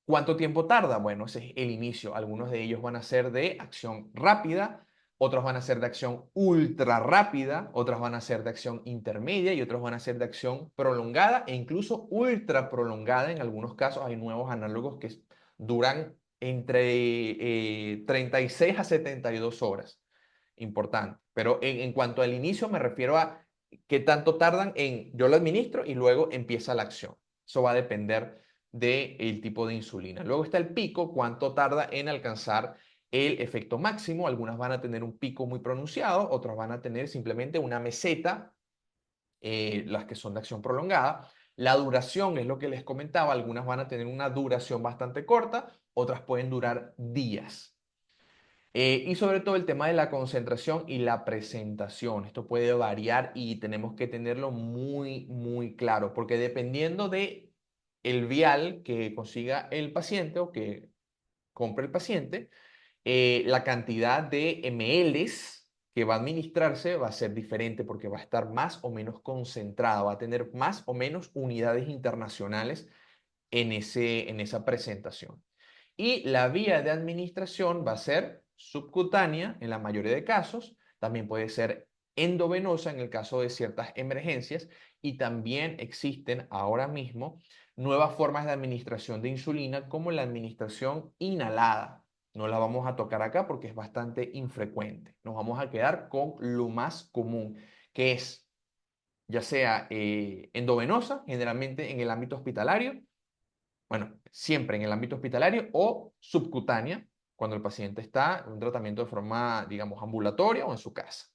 ¿Cuánto tiempo tarda? Bueno, ese es el inicio. Algunos de ellos van a ser de acción rápida, otros van a ser de acción ultra rápida, otros van a ser de acción intermedia y otros van a ser de acción prolongada e incluso ultra prolongada. En algunos casos hay nuevos análogos que duran entre 36 a 72 horas. Importante. Pero en cuanto al inicio me refiero a qué tanto tardan en yo lo administro y luego empieza la acción. Eso va a depender del tipo de insulina. Luego está el pico, cuánto tarda en alcanzar el efecto máximo. Algunas van a tener un pico muy pronunciado, otras van a tener simplemente una meseta, las que son de acción prolongada. La duración es lo que les comentaba, algunas van a tener una duración bastante corta, otras pueden durar días. Y sobre todo el tema de la concentración y la presentación. Esto puede variar y tenemos que tenerlo muy, muy claro, porque dependiendo de el vial que consiga el paciente o que compre el paciente, la cantidad de mLs que va a administrarse va a ser diferente porque va a estar más o menos concentrada, va a tener más o menos unidades internacionales en esa presentación. Y la vía de administración va a ser subcutánea en la mayoría de casos, también puede ser endovenosa en el caso de ciertas emergencias y también existen ahora mismo nuevas formas de administración de insulina como la administración inhalada. No la vamos a tocar acá porque es bastante infrecuente. Nos vamos a quedar con lo más común, que es ya sea endovenosa, generalmente en el ámbito hospitalario, bueno, siempre en el ámbito hospitalario o subcutánea, cuando el paciente está en un tratamiento de forma, digamos, ambulatoria o en su casa.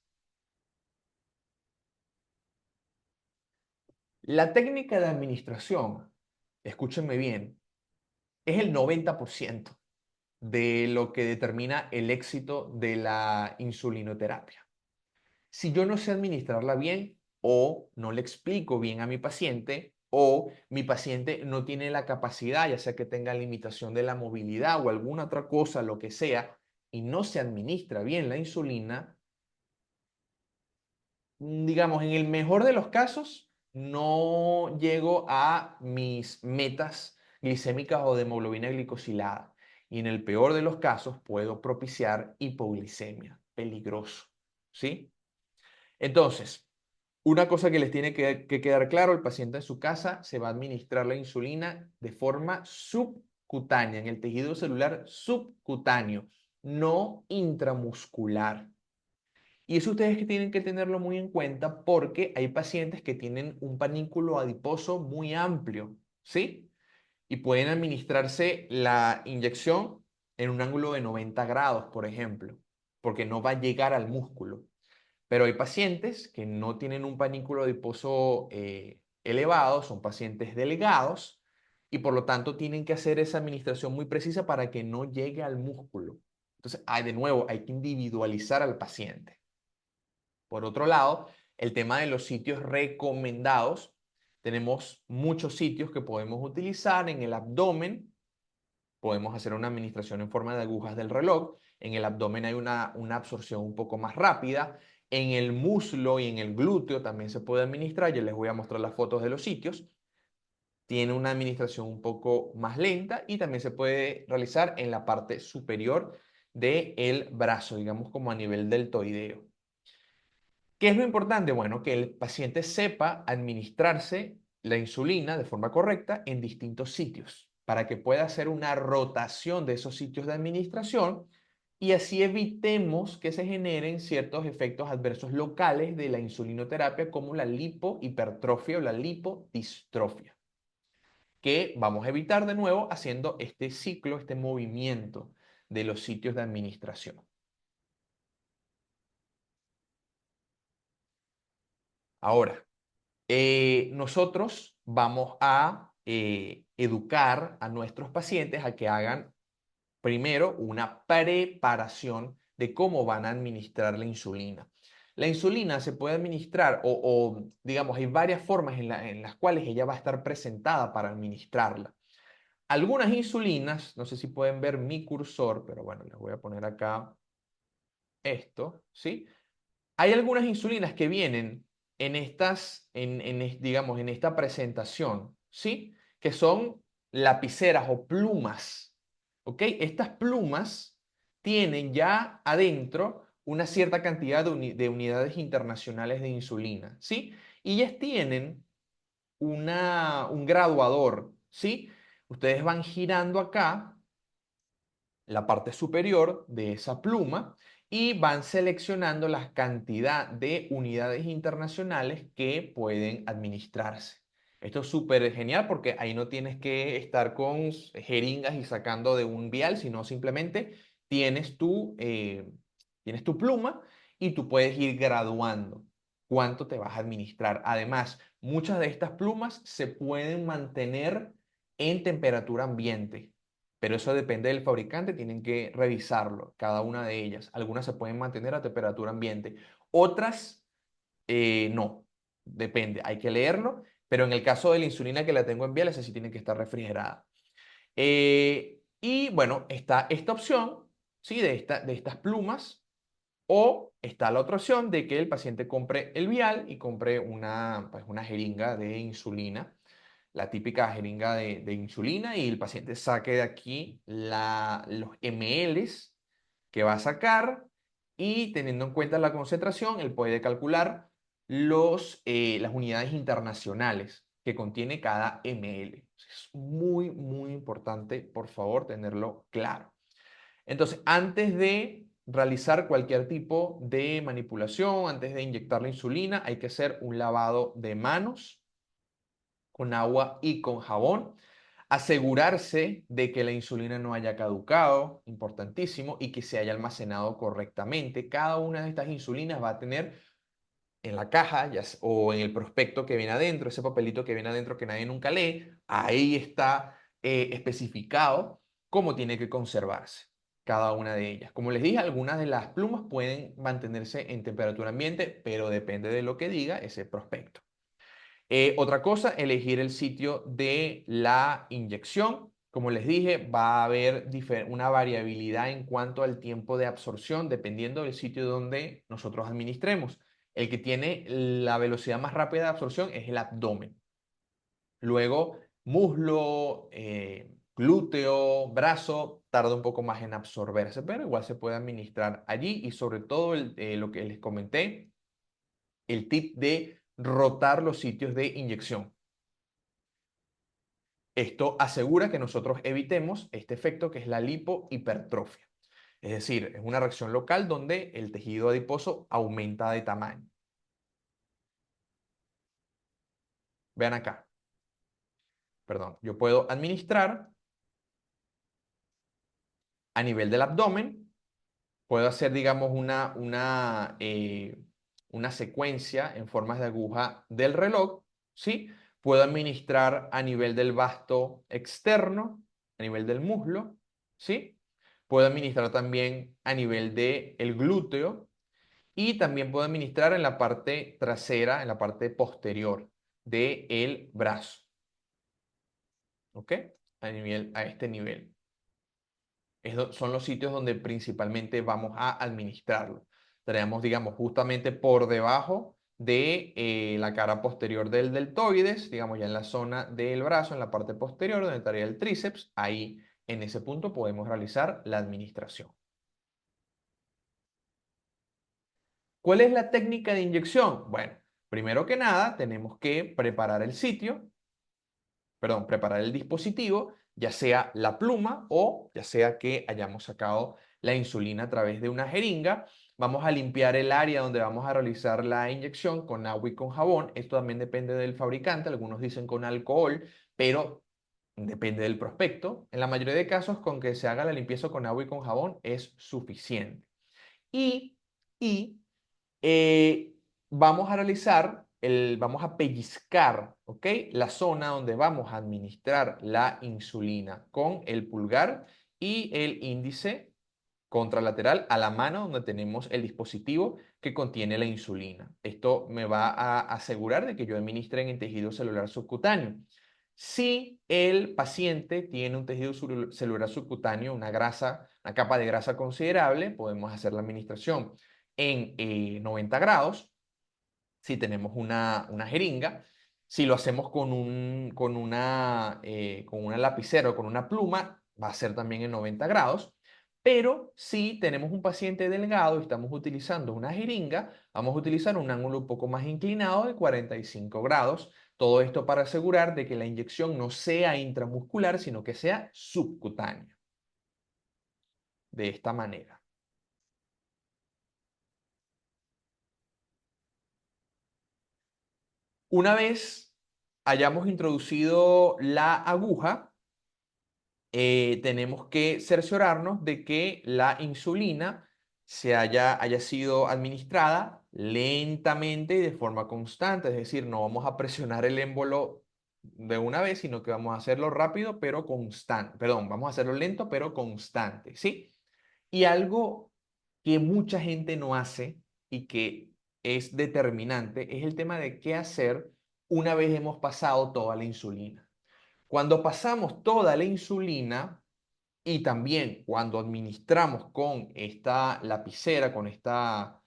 La técnica de administración, escúchenme bien, es el 90% de lo que determina el éxito de la insulinoterapia. Si yo no sé administrarla bien o no le explico bien a mi paciente o mi paciente no tiene la capacidad, ya sea que tenga limitación de la movilidad o alguna otra cosa, lo que sea, y no se administra bien la insulina, digamos, en el mejor de los casos, no llego a mis metas glicémicas o de hemoglobina glicosilada. Y en el peor de los casos, puedo propiciar hipoglicemia. Peligroso. ¿Sí? Entonces, una cosa que les tiene que quedar claro, el paciente en su casa se va a administrar la insulina de forma subcutánea, en el tejido celular subcutáneo, no intramuscular. Y eso ustedes que tienen que tenerlo muy en cuenta porque hay pacientes que tienen un panículo adiposo muy amplio, ¿sí? Y pueden administrarse la inyección en un ángulo de 90 grados, por ejemplo, porque no va a llegar al músculo. Pero hay pacientes que no tienen un panículo adiposo elevado, son pacientes delgados y por lo tanto tienen que hacer esa administración muy precisa para que no llegue al músculo. Entonces, de nuevo, hay que individualizar al paciente. Por otro lado, el tema de los sitios recomendados. Tenemos muchos sitios que podemos utilizar en el abdomen. Podemos hacer una administración en forma de agujas del reloj. En el abdomen hay una absorción un poco más rápida. En el muslo y en el glúteo también se puede administrar. Yo les voy a mostrar las fotos de los sitios. Tiene una administración un poco más lenta y también se puede realizar en la parte superior del brazo, digamos como a nivel deltoideo. ¿Qué es lo importante? Bueno, que el paciente sepa administrarse la insulina de forma correcta en distintos sitios para que pueda hacer una rotación de esos sitios de administración y así evitemos que se generen ciertos efectos adversos locales de la insulinoterapia como la lipohipertrofia o la lipodistrofia, que vamos a evitar de nuevo haciendo este ciclo, este movimiento de los sitios de administración. Ahora, nosotros vamos a educar a nuestros pacientes a que hagan primero una preparación de cómo van a administrar la insulina. La insulina se puede administrar digamos, hay varias formas en las cuales ella va a estar presentada para administrarla. Algunas insulinas, no sé si pueden ver mi cursor, pero bueno, les voy a poner acá esto, ¿sí? Hay algunas insulinas que vienen digamos, en esta presentación, ¿sí? Que son lapiceras o plumas, ¿ok? Estas plumas tienen ya adentro una cierta cantidad de unidades internacionales de insulina, ¿sí? Y ellas tienen un graduador, ¿sí? Ustedes van girando acá la parte superior de esa pluma y van seleccionando la cantidad de unidades internacionales que pueden administrarse. Esto es súper genial porque ahí no tienes que estar con jeringas y sacando de un vial, sino simplemente tienes tienes tu pluma y tú puedes ir graduando cuánto te vas a administrar. Además, muchas de estas plumas se pueden mantener en temperatura ambiente. Pero eso depende del fabricante, tienen que revisarlo, cada una de ellas. Algunas se pueden mantener a temperatura ambiente, otras no, depende, hay que leerlo, pero en el caso de la insulina que la tengo en vial, esa sí tiene que estar refrigerada. Y bueno, está esta opción, ¿sí? De estas plumas, o está la otra opción de que el paciente compre el vial y compre pues una jeringa de insulina, la típica jeringa de insulina, y el paciente saque de aquí los mLs que va a sacar, y teniendo en cuenta la concentración, él puede calcular las unidades internacionales que contiene cada ml. Es muy, muy importante, por favor, tenerlo claro. Entonces, antes de realizar cualquier tipo de manipulación, antes de inyectar la insulina, hay que hacer un lavado de manos con agua y con jabón. Asegurarse de que la insulina no haya caducado, importantísimo, y que se haya almacenado correctamente. Cada una de estas insulinas va a tener en la caja o en el prospecto que viene adentro, ese papelito que viene adentro que nadie nunca lee, ahí está especificado cómo tiene que conservarse cada una de ellas. Como les dije, algunas de las plumas pueden mantenerse en temperatura ambiente, pero depende de lo que diga ese prospecto. Otra cosa, elegir el sitio de la inyección. Como les dije, va a haber una variabilidad en cuanto al tiempo de absorción dependiendo del sitio donde nosotros administremos. El que tiene la velocidad más rápida de absorción es el abdomen. Luego, muslo, glúteo, brazo, tarda un poco más en absorberse, pero igual se puede administrar allí, y sobre todo lo que les comenté, el tip de rotar los sitios de inyección. Esto asegura que nosotros evitemos este efecto que es la lipohipertrofia. Es decir, es una reacción local donde el tejido adiposo aumenta de tamaño. Vean acá, perdón, yo puedo administrar a nivel del abdomen, puedo hacer, digamos, una secuencia en formas de aguja del reloj, ¿sí? Puedo administrar a nivel del vasto externo, a nivel del muslo, ¿sí? Puedo administrar también a nivel del glúteo, y también puedo administrar en la parte trasera, en la parte posterior del brazo, ¿ok? A este nivel. Son los sitios donde principalmente vamos a administrarlo. Tenemos, digamos, justamente por debajo de la cara posterior del deltoides, digamos, ya en la zona del brazo, en la parte posterior, donde estaría el tríceps. Ahí, en ese punto, podemos realizar la administración. ¿Cuál es la técnica de inyección? Bueno, primero que nada, tenemos que preparar el sitio, perdón, preparar el dispositivo, ya sea la pluma o ya sea que hayamos sacado la insulina a través de una jeringa. Vamos a limpiar el área donde vamos a realizar la inyección con agua y con jabón. Esto también depende del fabricante. Algunos dicen con alcohol, pero depende del prospecto. En la mayoría de casos, con que se haga la limpieza con agua y con jabón es suficiente. Y, y eh, vamos a realizar, vamos a pellizcar, ¿ok? La zona donde vamos a administrar la insulina con el pulgar y el índice contralateral a la mano donde tenemos el dispositivo que contiene la insulina. Esto me va a asegurar de que yo administre en el tejido celular subcutáneo. Si el paciente tiene un tejido celular subcutáneo, una capa de grasa considerable, podemos hacer la administración en 90 grados si tenemos una jeringa. Si lo hacemos con una lapicera o con una pluma, va a ser también en 90 grados. Pero si tenemos un paciente delgado y estamos utilizando una jeringa, vamos a utilizar un ángulo un poco más inclinado de 45 grados. Todo esto para asegurar de que la inyección no sea intramuscular, sino que sea subcutánea. De esta manera. Una vez hayamos introducido la aguja, tenemos que cerciorarnos de que la insulina haya sido administrada lentamente y de forma constante. Es decir, no vamos a presionar el émbolo de una vez, sino que vamos a hacerlo rápido pero constante. Perdón, vamos a hacerlo lento pero constante, ¿sí? Y algo que mucha gente no hace y que es determinante es el tema de qué hacer una vez hemos pasado toda la insulina. Cuando pasamos toda la insulina y también cuando administramos con esta lapicera, con esta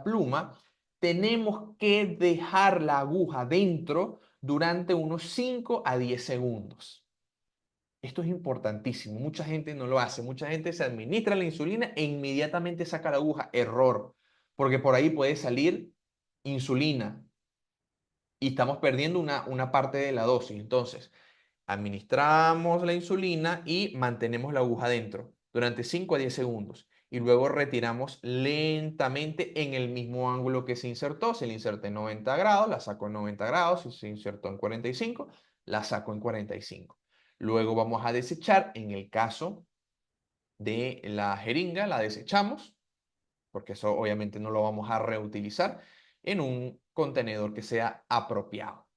pluma, tenemos que dejar la aguja dentro durante unos 5 a 10 segundos. Esto es importantísimo. Mucha gente no lo hace. Mucha gente se administra la insulina e inmediatamente saca la aguja. Error, porque por ahí puede salir insulina y estamos perdiendo una parte de la dosis. Entonces, administramos la insulina y mantenemos la aguja dentro durante 5 a 10 segundos. Y luego retiramos lentamente en el mismo ángulo que se insertó. Si la inserté en 90 grados, la saco en 90 grados. Si se insertó en 45, la saco en 45. Luego vamos a desechar. En el caso de la jeringa, la desechamos, porque eso obviamente no lo vamos a reutilizar en un contenedor que sea apropiado.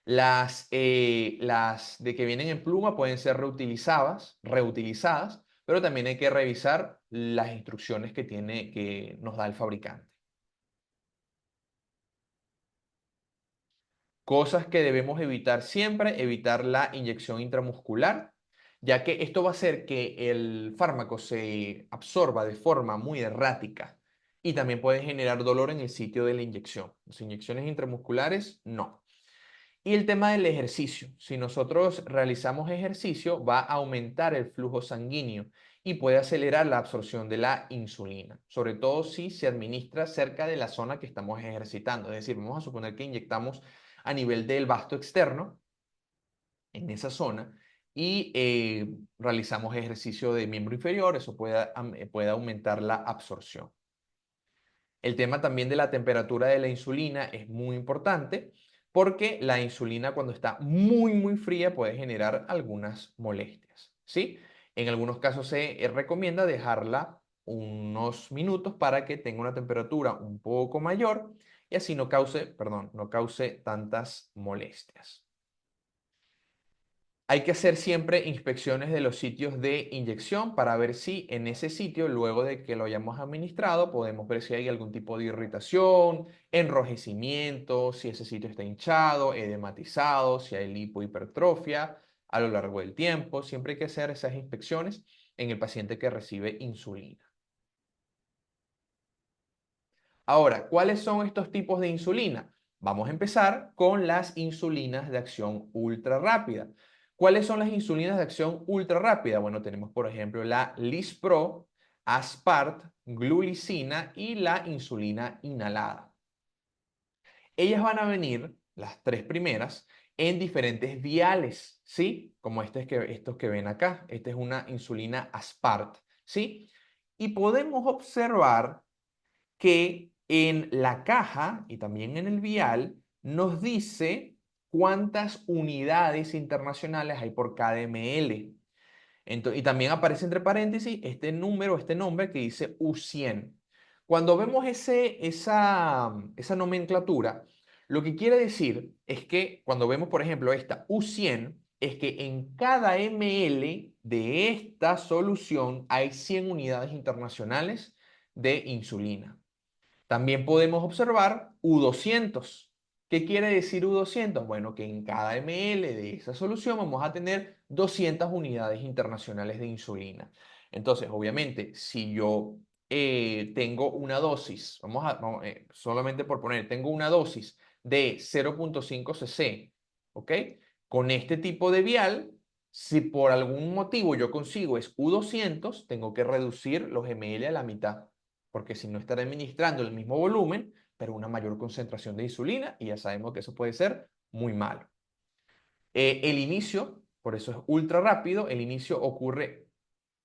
Las de que vienen en pluma pueden ser reutilizadas, pero también hay que revisar las instrucciones que nos da el fabricante. Cosas que debemos evitar siempre, evitar la inyección intramuscular, ya que esto va a hacer que el fármaco se absorba de forma muy errática y también puede generar dolor en el sitio de la inyección. Las inyecciones intramusculares, no. Y el tema del ejercicio. Si nosotros realizamos ejercicio, va a aumentar el flujo sanguíneo y puede acelerar la absorción de la insulina, sobre todo si se administra cerca de la zona que estamos ejercitando. Es decir, vamos a suponer que inyectamos a nivel del vasto externo, en esa zona, y realizamos ejercicio de miembro inferior, eso puede aumentar la absorción. El tema también de la temperatura de la insulina es muy importante porque la insulina cuando está muy fría puede generar algunas molestias, ¿sí? En algunos casos se recomienda dejarla unos minutos para que tenga una temperatura un poco mayor y así no cause tantas molestias. Hay que hacer siempre inspecciones de los sitios de inyección para ver si en ese sitio, luego de que lo hayamos administrado, podemos ver si hay algún tipo de irritación, enrojecimiento, si ese sitio está hinchado, edematizado, si hay lipohipertrofia a lo largo del tiempo. Siempre hay que hacer esas inspecciones en el paciente que recibe insulina. Ahora, ¿cuáles son estos tipos de insulina? Vamos a empezar con las insulinas de acción ultra rápida. ¿Cuáles son las insulinas de acción ultra rápida? Bueno, tenemos por ejemplo la Lispro, Aspart, Glulicina y la insulina inhalada. Ellas van a venir, las tres primeras, en diferentes viales, ¿sí? Como estos que ven acá. Esta es una insulina Aspart, ¿sí? Y podemos observar que en la caja y también en el vial nos dice cuántas unidades internacionales hay por cada ml. Y también aparece entre paréntesis este número, este nombre que dice U100. Cuando vemos esa nomenclatura, lo que quiere decir es que cuando vemos, por ejemplo, esta U100, es que en cada ml de esta solución hay 100 unidades internacionales de insulina. También podemos observar U200. ¿Qué quiere decir U200? Bueno, que en cada ml de esa solución vamos a tener 200 unidades internacionales de insulina. Entonces, obviamente, si yo tengo una dosis, solamente por poner, tengo una dosis de 0,5 cc, ¿ok? Con este tipo de vial, si por algún motivo yo consigo es U200, tengo que reducir los ml a la mitad porque si no estará administrando el mismo volumen, pero una mayor concentración de insulina, y ya sabemos que eso puede ser muy malo. El inicio, por eso es ultra rápido, el inicio ocurre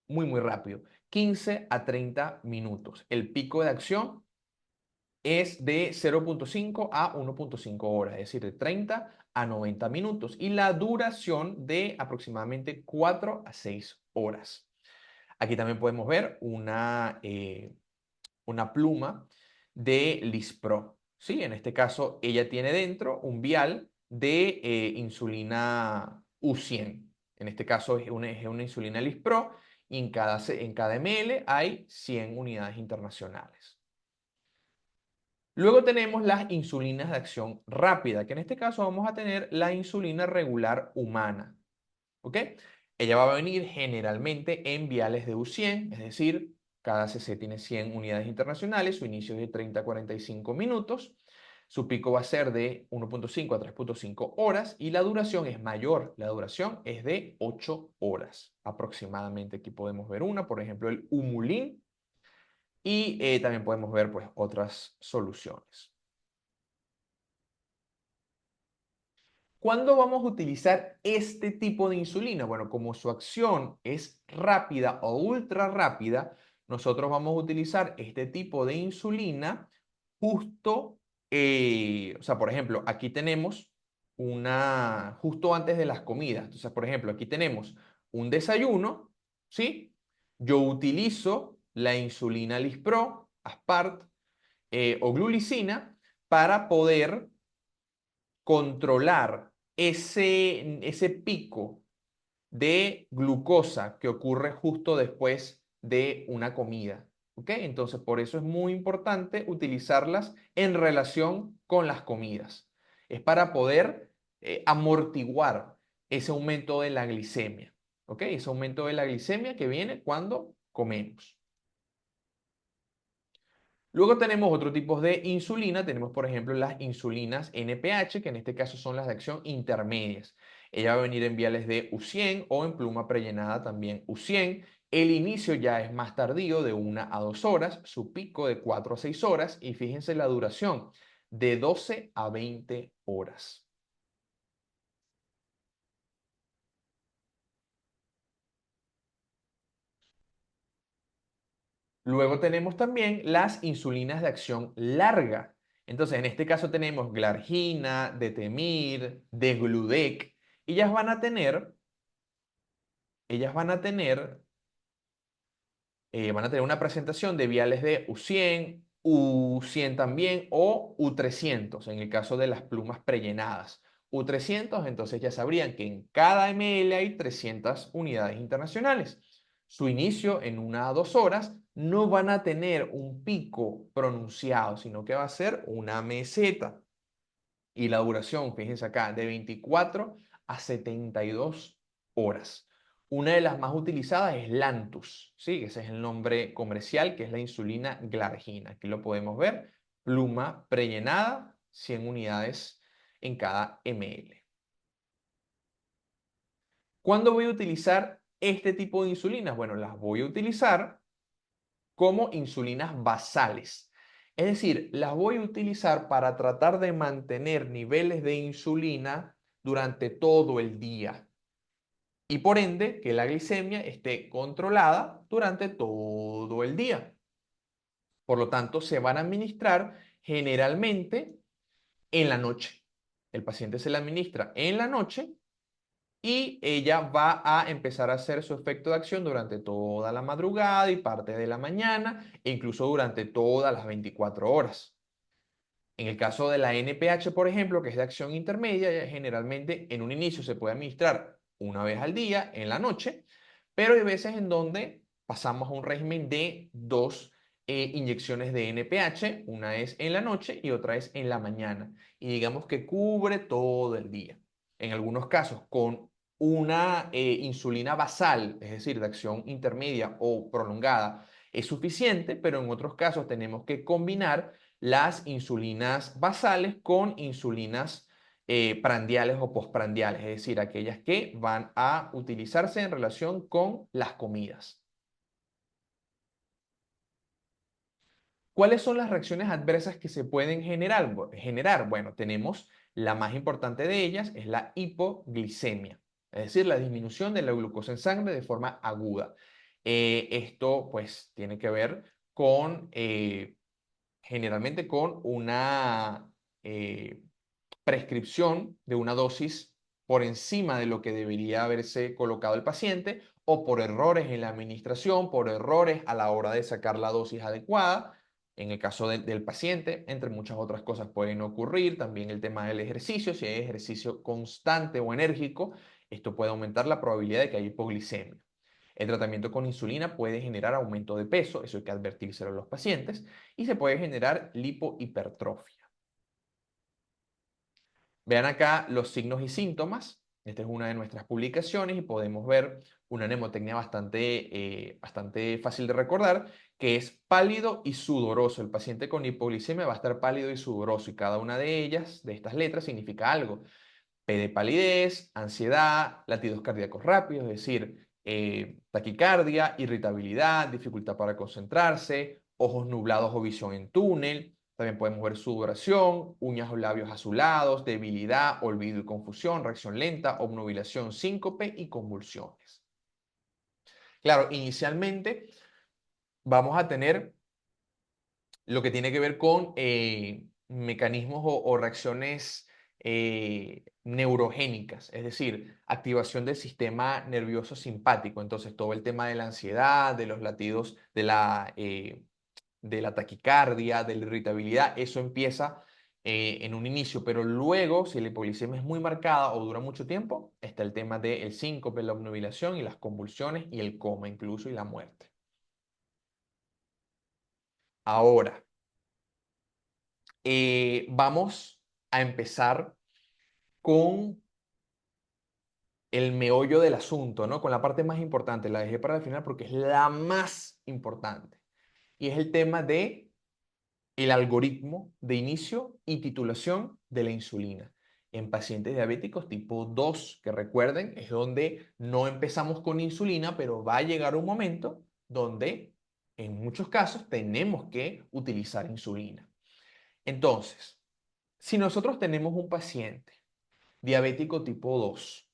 muy rápido, 15 a 30 minutos. El pico de acción es de 0,5 a 1,5 horas, es decir, de 30 a 90 minutos, y la duración de aproximadamente 4 a 6 horas. Aquí también podemos ver una pluma de Lispro. ¿Sí? En este caso, ella tiene dentro un vial de insulina U100. En este caso es una insulina Lispro y en cada ml hay 100 unidades internacionales. Luego tenemos las insulinas de acción rápida, que en este caso vamos a tener la insulina regular humana. ¿Ok? Ella va a venir generalmente en viales de U100, es decir, cada cc tiene 100 unidades internacionales, su inicio es de 30 a 45 minutos, su pico va a ser de 1,5 a 3,5 horas y la duración es mayor, la duración es de 8 horas aproximadamente. Aquí podemos ver una, por ejemplo, el Humulin y también podemos ver pues otras soluciones. ¿Cuándo vamos a utilizar este tipo de insulina? Bueno, como su acción es rápida o ultra rápida, nosotros vamos a utilizar este tipo de insulina justo, o sea, por ejemplo, aquí tenemos justo antes de las comidas. Entonces, por ejemplo, aquí tenemos un desayuno, ¿sí? Yo utilizo la insulina Lispro, Aspart o glulicina para poder controlar ese pico de glucosa que ocurre justo después de una comida. ¿Ok? Entonces, por eso es muy importante utilizarlas en relación con las comidas. Es para poder amortiguar ese aumento de la glicemia. ¿Ok? Ese aumento de la glicemia que viene cuando comemos. Luego tenemos otro tipo de insulina, tenemos por ejemplo las insulinas NPH, que en este caso son las de acción intermedias. Ella va a venir en viales de U100 o en pluma prellenada también U100. El inicio ya es más tardío, de 1 a 2 horas, su pico de 4 a 6 horas y fíjense la duración, de 12 a 20 horas. Luego tenemos también las insulinas de acción larga. Entonces, en este caso tenemos Glargina, Detemir, Degludec. Ellas van a tener, ellas van a tener una presentación de viales de U100, U100 también o U300 en el caso de las plumas prellenadas. U300, entonces ya sabrían que en cada ml hay 300 unidades internacionales. Su inicio en 1 a 2 horas no van a tener un pico pronunciado, sino que va a ser una meseta. Y la duración, fíjense acá, de 24 a 72 horas. Una de las más utilizadas es Lantus, ¿sí? Ese es el nombre comercial, que es la insulina Glargina. Aquí lo podemos ver, pluma prellenada, 100 unidades en cada ml. ¿Cuándo voy a utilizar este tipo de insulinas? Bueno, las voy a utilizar como insulinas basales. Es decir, las voy a utilizar para tratar de mantener niveles de insulina durante todo el día y por ende que la glicemia esté controlada durante todo el día. Por lo tanto, se van a administrar generalmente en la noche. El paciente se la administra en la noche y ella va a empezar a hacer su efecto de acción durante toda la madrugada y parte de la mañana e incluso durante todas las 24 horas. En el caso de la NPH, por ejemplo, que es de acción intermedia, generalmente en un inicio se puede administrar una vez al día en la noche, pero hay veces en donde pasamos a un régimen de dos inyecciones de NPH, una es en la noche y otra es en la mañana, y digamos que cubre todo el día. En algunos casos, con una insulina basal, es decir, de acción intermedia o prolongada, es suficiente, pero en otros casos tenemos que combinar las insulinas basales con insulinas prandiales o postprandiales, es decir, aquellas que van a utilizarse en relación con las comidas. ¿Cuáles son las reacciones adversas que se pueden generar? Bueno, tenemos la más importante de ellas, es la hipoglicemia, es decir, la disminución de la glucosa en sangre de forma aguda. Esto pues tiene que ver con generalmente con una prescripción de una dosis por encima de lo que debería haberse colocado el paciente o por errores en la administración, por errores a la hora de sacar la dosis adecuada. En el caso del paciente, entre muchas otras cosas pueden ocurrir, también el tema del ejercicio, si hay ejercicio constante o enérgico, esto puede aumentar la probabilidad de que haya hipoglicemia. El tratamiento con insulina puede generar aumento de peso, eso hay que advertírselo a los pacientes, y se puede generar lipohipertrofia. Vean acá los signos y síntomas. Esta es una de nuestras publicaciones y podemos ver una mnemotecnia bastante fácil de recordar, que es pálido y sudoroso. El paciente con hipoglicemia va a estar pálido y sudoroso y cada una de ellas, de estas letras, significa algo. P de palidez, ansiedad, latidos cardíacos rápidos, es decir, taquicardia, irritabilidad, dificultad para concentrarse, ojos nublados o visión en túnel. También podemos ver sudoración, uñas o labios azulados, debilidad, olvido y confusión, reacción lenta, obnubilación, síncope y convulsiones. Claro, inicialmente vamos a tener lo que tiene que ver con mecanismos o reacciones neurogénicas, es decir, activación del sistema nervioso simpático. Entonces, todo el tema de la ansiedad, de los latidos, de la taquicardia, de la irritabilidad, eso empieza en un inicio, pero luego, si la hipoglicemia es muy marcada o dura mucho tiempo, está el tema del síncope, la obnubilación y las convulsiones y el coma incluso y la muerte. Ahora, vamos a empezar con el meollo del asunto, ¿no? Con la parte más importante. La dejé para el final porque es la más importante. Y es el tema de el algoritmo de inicio y titulación de la insulina. En pacientes diabéticos tipo 2, que recuerden, es donde no empezamos con insulina, pero va a llegar un momento donde en muchos casos tenemos que utilizar insulina. Entonces, si nosotros tenemos un paciente diabético tipo 2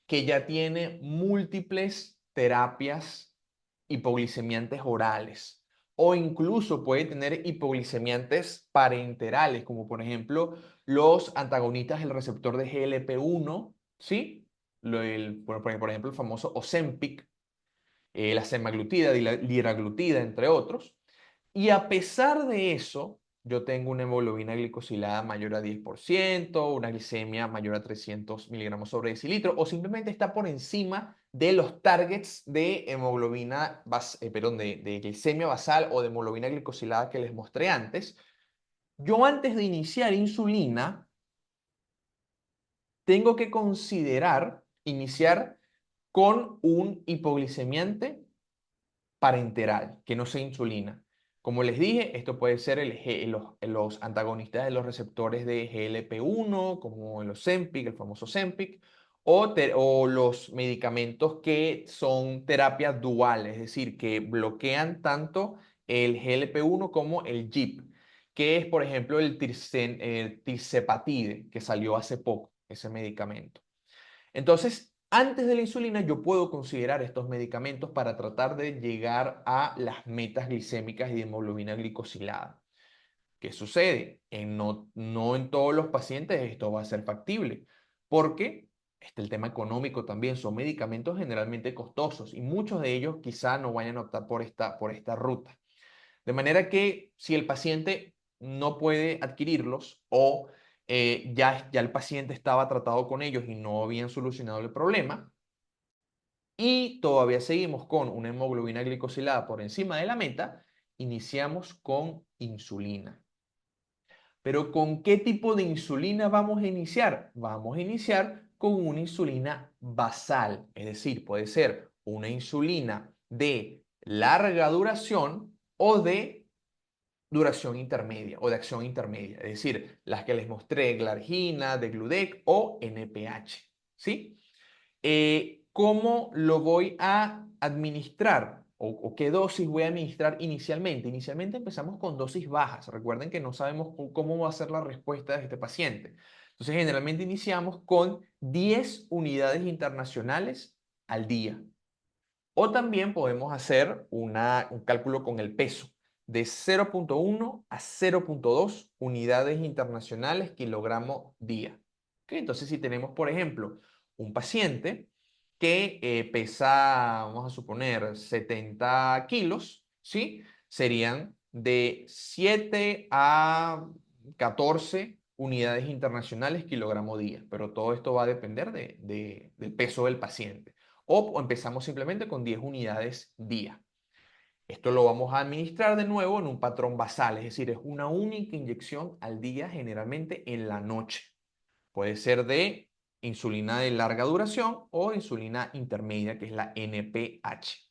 que ya tiene múltiples terapias hipoglicemiantes orales o incluso puede tener hipoglicemiantes parenterales, como por ejemplo los antagonistas del receptor de GLP-1, ¿sí? Por ejemplo, el famoso Ozempic, la semaglutida y la liraglutida, entre otros. Y a pesar de eso, yo tengo una hemoglobina glicosilada mayor a 10%, una glicemia mayor a 300 miligramos sobre decilitro, o simplemente está por encima de los targets de de glicemia basal o de hemoglobina glicosilada que les mostré antes. Yo antes de iniciar insulina, tengo que considerar iniciar con un hipoglicemiante parenteral, que no sea insulina. Como les dije, esto puede ser los antagonistas de los receptores de GLP-1, como el Ozempic, el famoso Ozempic, o los medicamentos que son terapias duales, es decir, que bloquean tanto el GLP-1 como el GIP, que es, por ejemplo, el tirzepatide, que salió hace poco, ese medicamento. Entonces, antes de la insulina, yo puedo considerar estos medicamentos para tratar de llegar a las metas glicémicas y de hemoglobina glicosilada. ¿Qué sucede? No en todos los pacientes esto va a ser factible, porque está el tema económico también. Son medicamentos generalmente costosos y muchos de ellos quizá no vayan a optar por esta ruta. De manera que si el paciente no puede adquirirlos o ya el paciente estaba tratado con ellos y no habían solucionado el problema, y todavía seguimos con una hemoglobina glicosilada por encima de la meta, iniciamos con insulina. Pero ¿con qué tipo de insulina vamos a iniciar? Vamos a iniciar con una insulina basal, es decir, puede ser una insulina de larga duración o de duración intermedia o de acción intermedia, es decir, las que les mostré, Glargina, Degludec o NPH, ¿sí? ¿Cómo lo voy a administrar? ¿O qué dosis voy a administrar inicialmente? Inicialmente empezamos con dosis bajas. Recuerden que no sabemos cómo va a ser la respuesta de este paciente. Entonces, generalmente iniciamos con 10 unidades internacionales al día. O también podemos hacer un cálculo con el peso de 0,1 a 0,2 unidades internacionales kilogramo día. ¿Ok? Entonces, si tenemos, por ejemplo, un paciente que pesa, vamos a suponer, 70 kilos, ¿sí? Serían de 7 a 14 unidades internacionales kilogramo día, pero todo esto va a depender del peso del paciente. O empezamos simplemente con 10 unidades día. Esto lo vamos a administrar de nuevo en un patrón basal, es decir, es una única inyección al día, generalmente en la noche. Puede ser de insulina de larga duración o insulina intermedia, que es la NPH.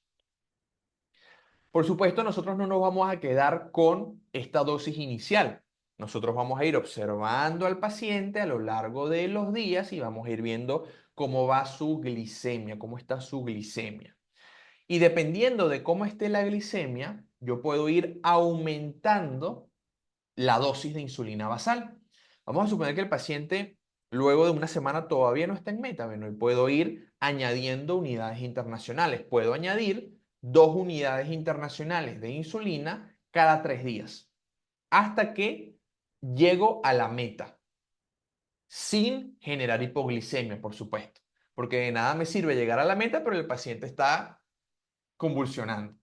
Por supuesto, nosotros no nos vamos a quedar con esta dosis inicial. Nosotros vamos a ir observando al paciente a lo largo de los días y vamos a ir viendo cómo va su glicemia, cómo está su glicemia. Y dependiendo de cómo esté la glicemia, yo puedo ir aumentando la dosis de insulina basal. Vamos a suponer que el paciente luego de una semana todavía no está en meta, bueno, y puedo ir añadiendo unidades internacionales. Puedo añadir 2 unidades internacionales de insulina cada 3 días, hasta que llego a la meta, sin generar hipoglicemia, por supuesto, porque de nada me sirve llegar a la meta, pero el paciente está convulsionando.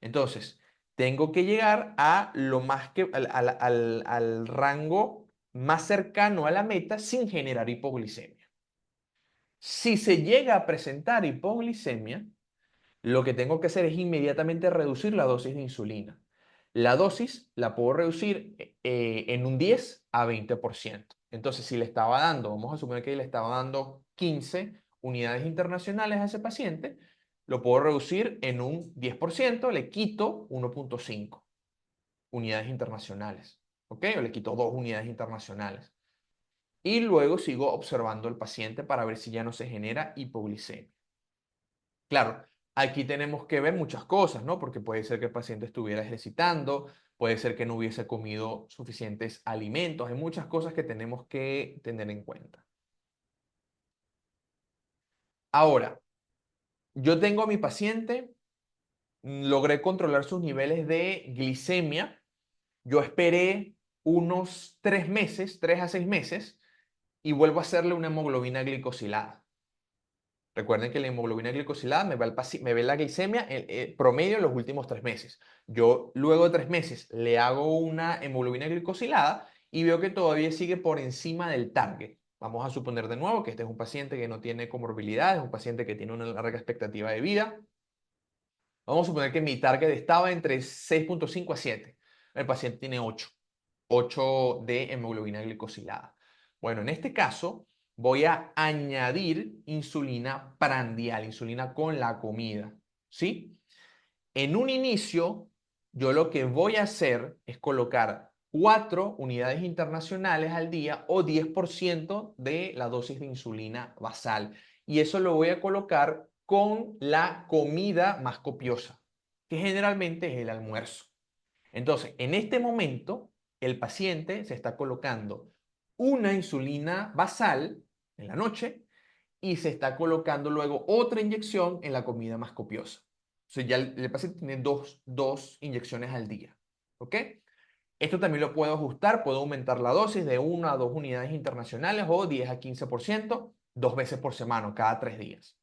Entonces, tengo que llegar a lo más que, al rango más cercano a la meta sin generar hipoglicemia. Si se llega a presentar hipoglicemia, lo que tengo que hacer es inmediatamente reducir la dosis de insulina. La dosis la puedo reducir en un 10 a 20%. Entonces, si le estaba dando, vamos a suponer que le estaba dando 15 unidades internacionales a ese paciente, lo puedo reducir en un 10%, le quito 1,5 unidades internacionales. ¿Ok? O le quito 2 unidades internacionales. Y luego sigo observando al paciente para ver si ya no se genera hipoglicemia. Claro, aquí tenemos que ver muchas cosas, ¿no? Porque puede ser que el paciente estuviera ejercitando, puede ser que no hubiese comido suficientes alimentos, hay muchas cosas que tenemos que tener en cuenta. Ahora, yo tengo a mi paciente, logré controlar sus niveles de glicemia, yo esperé unos 3 meses, 3 a 6 meses, y vuelvo a hacerle una hemoglobina glicosilada. Recuerden que la hemoglobina glicosilada me ve la glicemia promedio en los últimos 3 meses. Yo luego de 3 meses le hago una hemoglobina glicosilada y veo que todavía sigue por encima del target. Vamos a suponer de nuevo que este es un paciente que no tiene comorbilidades, es un paciente que tiene una larga expectativa de vida. Vamos a suponer que mi target estaba entre 6,5 a 7. El paciente tiene 8 de hemoglobina glicosilada. Bueno, en este caso voy a añadir insulina prandial, insulina con la comida, ¿sí? En un inicio, yo lo que voy a hacer es colocar 4 unidades internacionales al día o 10% de la dosis de insulina basal. Y eso lo voy a colocar con la comida más copiosa, que generalmente es el almuerzo. Entonces, en este momento, el paciente se está colocando una insulina basal en la noche y se está colocando luego otra inyección en la comida más copiosa. O sea, ya el paciente tiene dos inyecciones al día. ¿Ok? Esto también lo puedo ajustar, puedo aumentar la dosis de 1 a 2 unidades internacionales o 10 a 15%, 2 veces por semana, cada 3 días.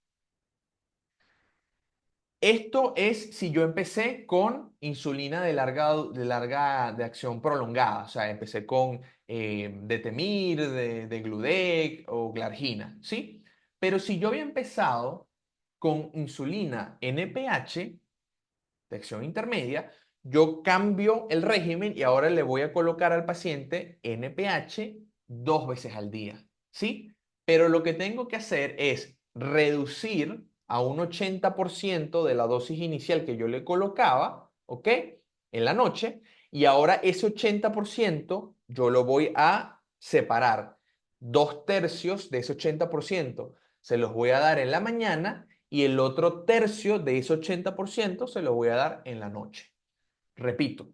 Esto es si yo empecé con insulina de acción prolongada, o sea, empecé con Detemir, de Gludec o Glargina, ¿sí? Pero si yo había empezado con insulina NPH, de acción intermedia, yo cambio el régimen y ahora le voy a colocar al paciente NPH 2 veces al día, ¿sí? Pero lo que tengo que hacer es reducir a un 80% de la dosis inicial que yo le colocaba, ¿ok? En la noche, y ahora ese 80% yo lo voy a separar. 2 tercios de ese 80% se los voy a dar en la mañana y el otro tercio de ese 80% se lo voy a dar en la noche. Repito,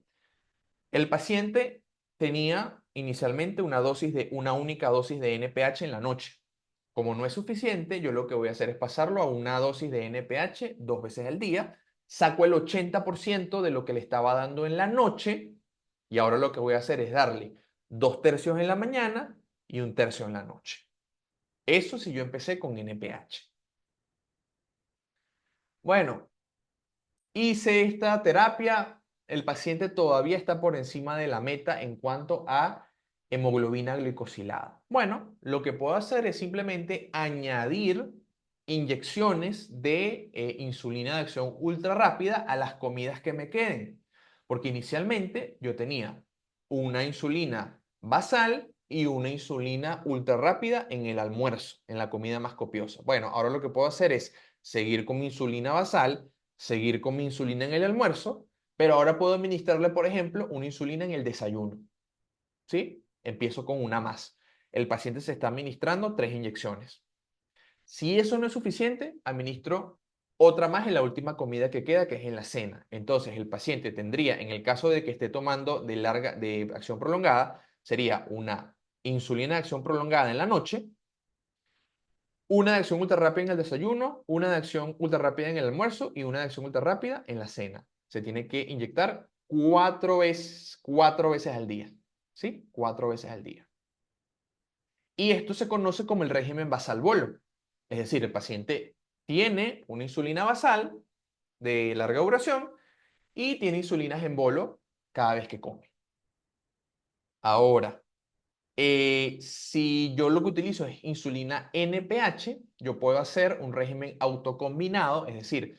el paciente tenía inicialmente una única dosis de NPH en la noche. Como no es suficiente, yo lo que voy a hacer es pasarlo a una dosis de NPH 2 veces al día, saco el 80% de lo que le estaba dando en la noche y ahora lo que voy a hacer es darle 2 tercios en la mañana y un tercio en la noche. Eso si yo empecé con NPH. Bueno, hice esta terapia, el paciente todavía está por encima de la meta en cuanto a hemoglobina glicosilada. Bueno, lo que puedo hacer es simplemente añadir inyecciones de insulina de acción ultra rápida a las comidas que me queden, porque inicialmente yo tenía una insulina basal y una insulina ultra rápida en el almuerzo, en la comida más copiosa. Bueno, ahora lo que puedo hacer es seguir con mi insulina basal, seguir con mi insulina en el almuerzo, pero ahora puedo administrarle, por ejemplo, una insulina en el desayuno. ¿Sí? Empiezo con una más. El paciente se está administrando 3 inyecciones. Si eso no es suficiente, administro otra más en la última comida que queda, que es en la cena. Entonces, el paciente tendría, en el caso de que esté tomando de acción prolongada, sería una insulina de acción prolongada en la noche, una de acción ultra rápida en el desayuno, una de acción ultra rápida en el almuerzo y una de acción ultra rápida en la cena. Se tiene que inyectar 4 veces al día. ¿Sí? 4 veces al día. Y esto se conoce como el régimen basal-bolo. Es decir, el paciente tiene una insulina basal de larga duración y tiene insulinas en bolo cada vez que come. Ahora, si yo lo que utilizo es insulina NPH, yo puedo hacer un régimen autocombinado, es decir,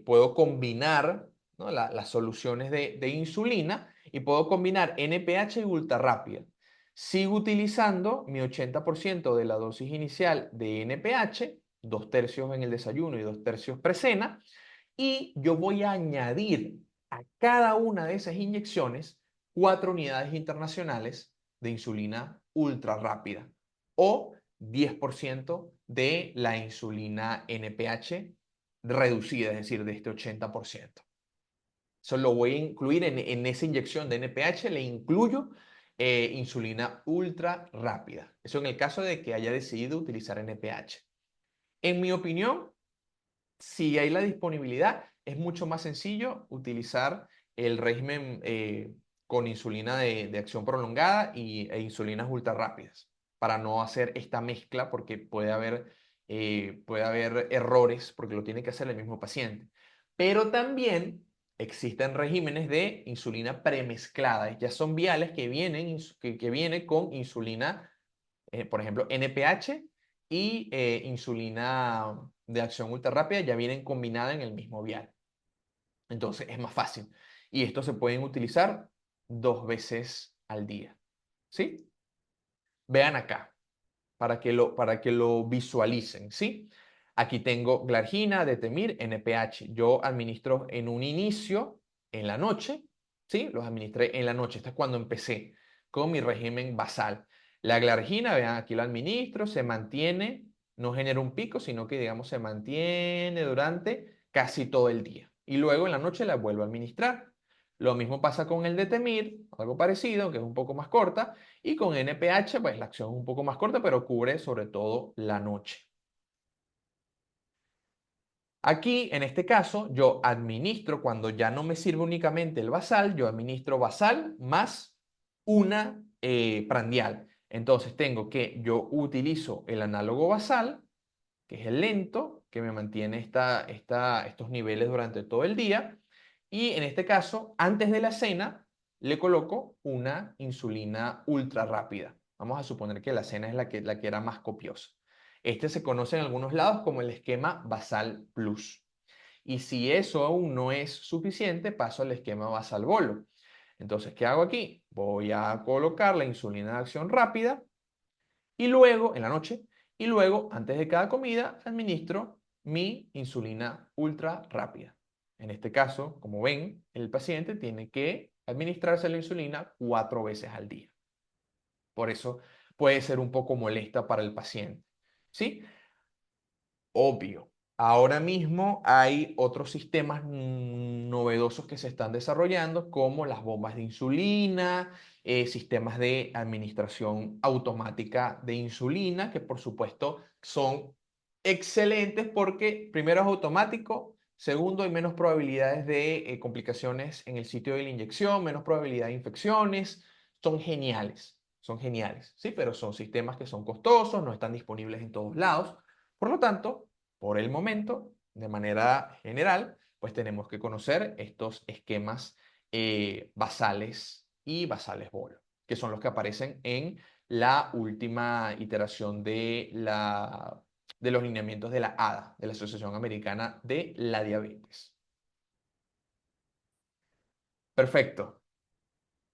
puedo combinar, ¿no?, las soluciones de insulina y puedo combinar NPH y ultra rápida. Sigo utilizando mi 80% de la dosis inicial de NPH, 2 tercios en el desayuno y 2 tercios precena, y yo voy a añadir a cada una de esas inyecciones 4 unidades internacionales de insulina ultra rápida o 10% de la insulina NPH reducida, es decir, de este 80%. Eso lo voy a incluir en esa inyección de NPH, le incluyo insulina ultra rápida. Eso en el caso de que haya decidido utilizar NPH. En mi opinión, si hay la disponibilidad, es mucho más sencillo utilizar el régimen con insulina de acción prolongada e insulinas ultra rápidas para no hacer esta mezcla porque puede haber errores porque lo tiene que hacer el mismo paciente. Pero también existen regímenes de insulina premezclada. Ya son viales que vienen con insulina, por ejemplo, NPH y insulina de acción ultra rápida ya vienen combinadas en el mismo vial. Entonces es más fácil. Y estos se pueden utilizar 2 veces al día. ¿Sí? Vean acá para que lo visualicen. ¿Sí? Aquí tengo glargina, detemir, NPH. Yo administro en un inicio, en la noche. ¿Sí? Los administré en la noche. Esta es cuando empecé con mi régimen basal. La glargina, vean, aquí lo administro, se mantiene, no genera un pico, sino que, digamos, se mantiene durante casi todo el día. Y luego en la noche la vuelvo a administrar. Lo mismo pasa con el detemir, algo parecido, que es un poco más corta. Y con NPH, pues la acción es un poco más corta, pero cubre sobre todo la noche. Aquí, en este caso, yo administro, cuando ya no me sirve únicamente el basal, yo administro basal más una prandial. Entonces tengo que yo utilizo el análogo basal, que es el lento, que me mantiene estos niveles durante todo el día. Y en este caso, antes de la cena, le coloco una insulina ultra rápida. Vamos a suponer que la cena es la que era más copiosa. Este se conoce en algunos lados como el esquema basal plus. Y si eso aún no es suficiente, paso al esquema basal bolo. Entonces, ¿qué hago aquí? Voy a colocar la insulina de acción rápida y luego, en la noche, y luego, antes de cada comida, administro mi insulina ultra rápida. En este caso, como ven, el paciente tiene que administrarse la insulina 4 veces al día. Por eso puede ser un poco molesta para el paciente. ¿Sí? Obvio. Ahora mismo hay otros sistemas novedosos que se están desarrollando, como las bombas de insulina, sistemas de administración automática de insulina, que por supuesto son excelentes porque primero es automático, segundo hay menos probabilidades de complicaciones en el sitio de la inyección, menos probabilidad de infecciones, son geniales, ¿sí? Pero son sistemas que son costosos, no están disponibles en todos lados. Por lo tanto, por el momento, de manera general, pues tenemos que conocer estos esquemas basales y basales bolo, que son los que aparecen en la última iteración de los lineamientos de la ADA, de la Asociación Americana de la Diabetes. Perfecto.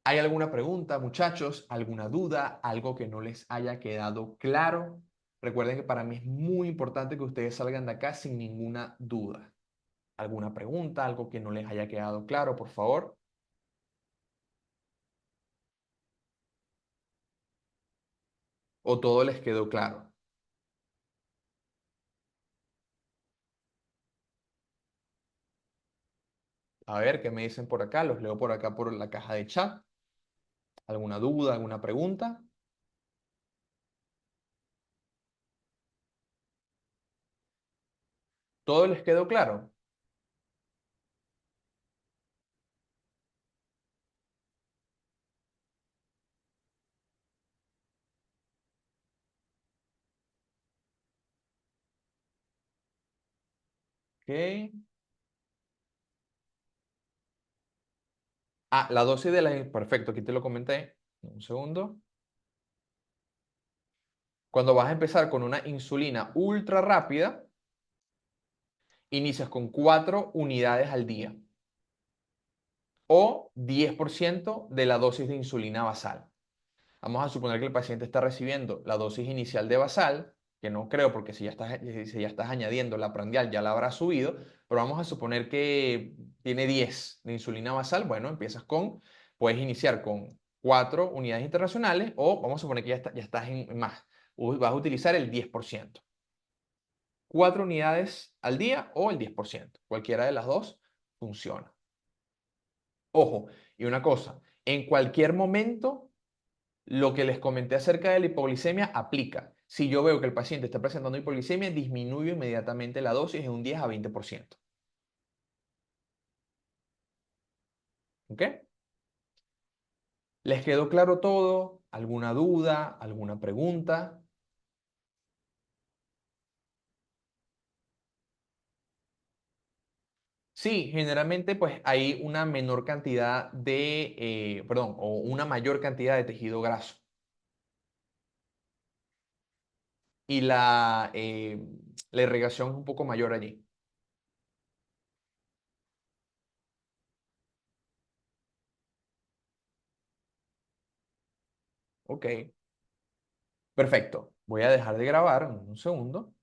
¿Hay alguna pregunta, muchachos? ¿Alguna duda? ¿Algo que no les haya quedado claro? Recuerden que para mí es muy importante que ustedes salgan de acá sin ninguna duda. ¿Alguna pregunta? ¿Algo que no les haya quedado claro, por favor? ¿O todo les quedó claro? A ver, ¿qué me dicen por acá? Los leo por acá por la caja de chat. ¿Alguna duda? ¿Alguna pregunta? ¿Todo les quedó claro? Ok. Ah, la dosis de la... Perfecto, aquí te lo comenté. Un segundo. Cuando vas a empezar con una insulina ultra rápida, inicias con 4 unidades al día o 10% de la dosis de insulina basal. Vamos a suponer que el paciente está recibiendo la dosis inicial de basal, que no creo porque si ya estás añadiendo la prandial ya la habrá subido, pero vamos a suponer que tiene 10 de insulina basal. Bueno, puedes iniciar con 4 unidades internacionales o vamos a suponer que ya estás en más. Vas a utilizar el 10%. 4 unidades al día o el 10%. Cualquiera de las dos funciona. Ojo, y una cosa, en cualquier momento lo que les comenté acerca de la hipoglicemia aplica. Si yo veo que el paciente está presentando hipoglicemia, disminuyo inmediatamente la dosis en un 10 a 20%. ¿Ok? ¿Les quedó claro todo? ¿Alguna duda? ¿Alguna pregunta? Sí, generalmente pues hay una menor cantidad perdón, o una mayor cantidad de tejido graso. Y la irrigación es un poco mayor allí. Ok, perfecto. Voy a dejar de grabar un segundo.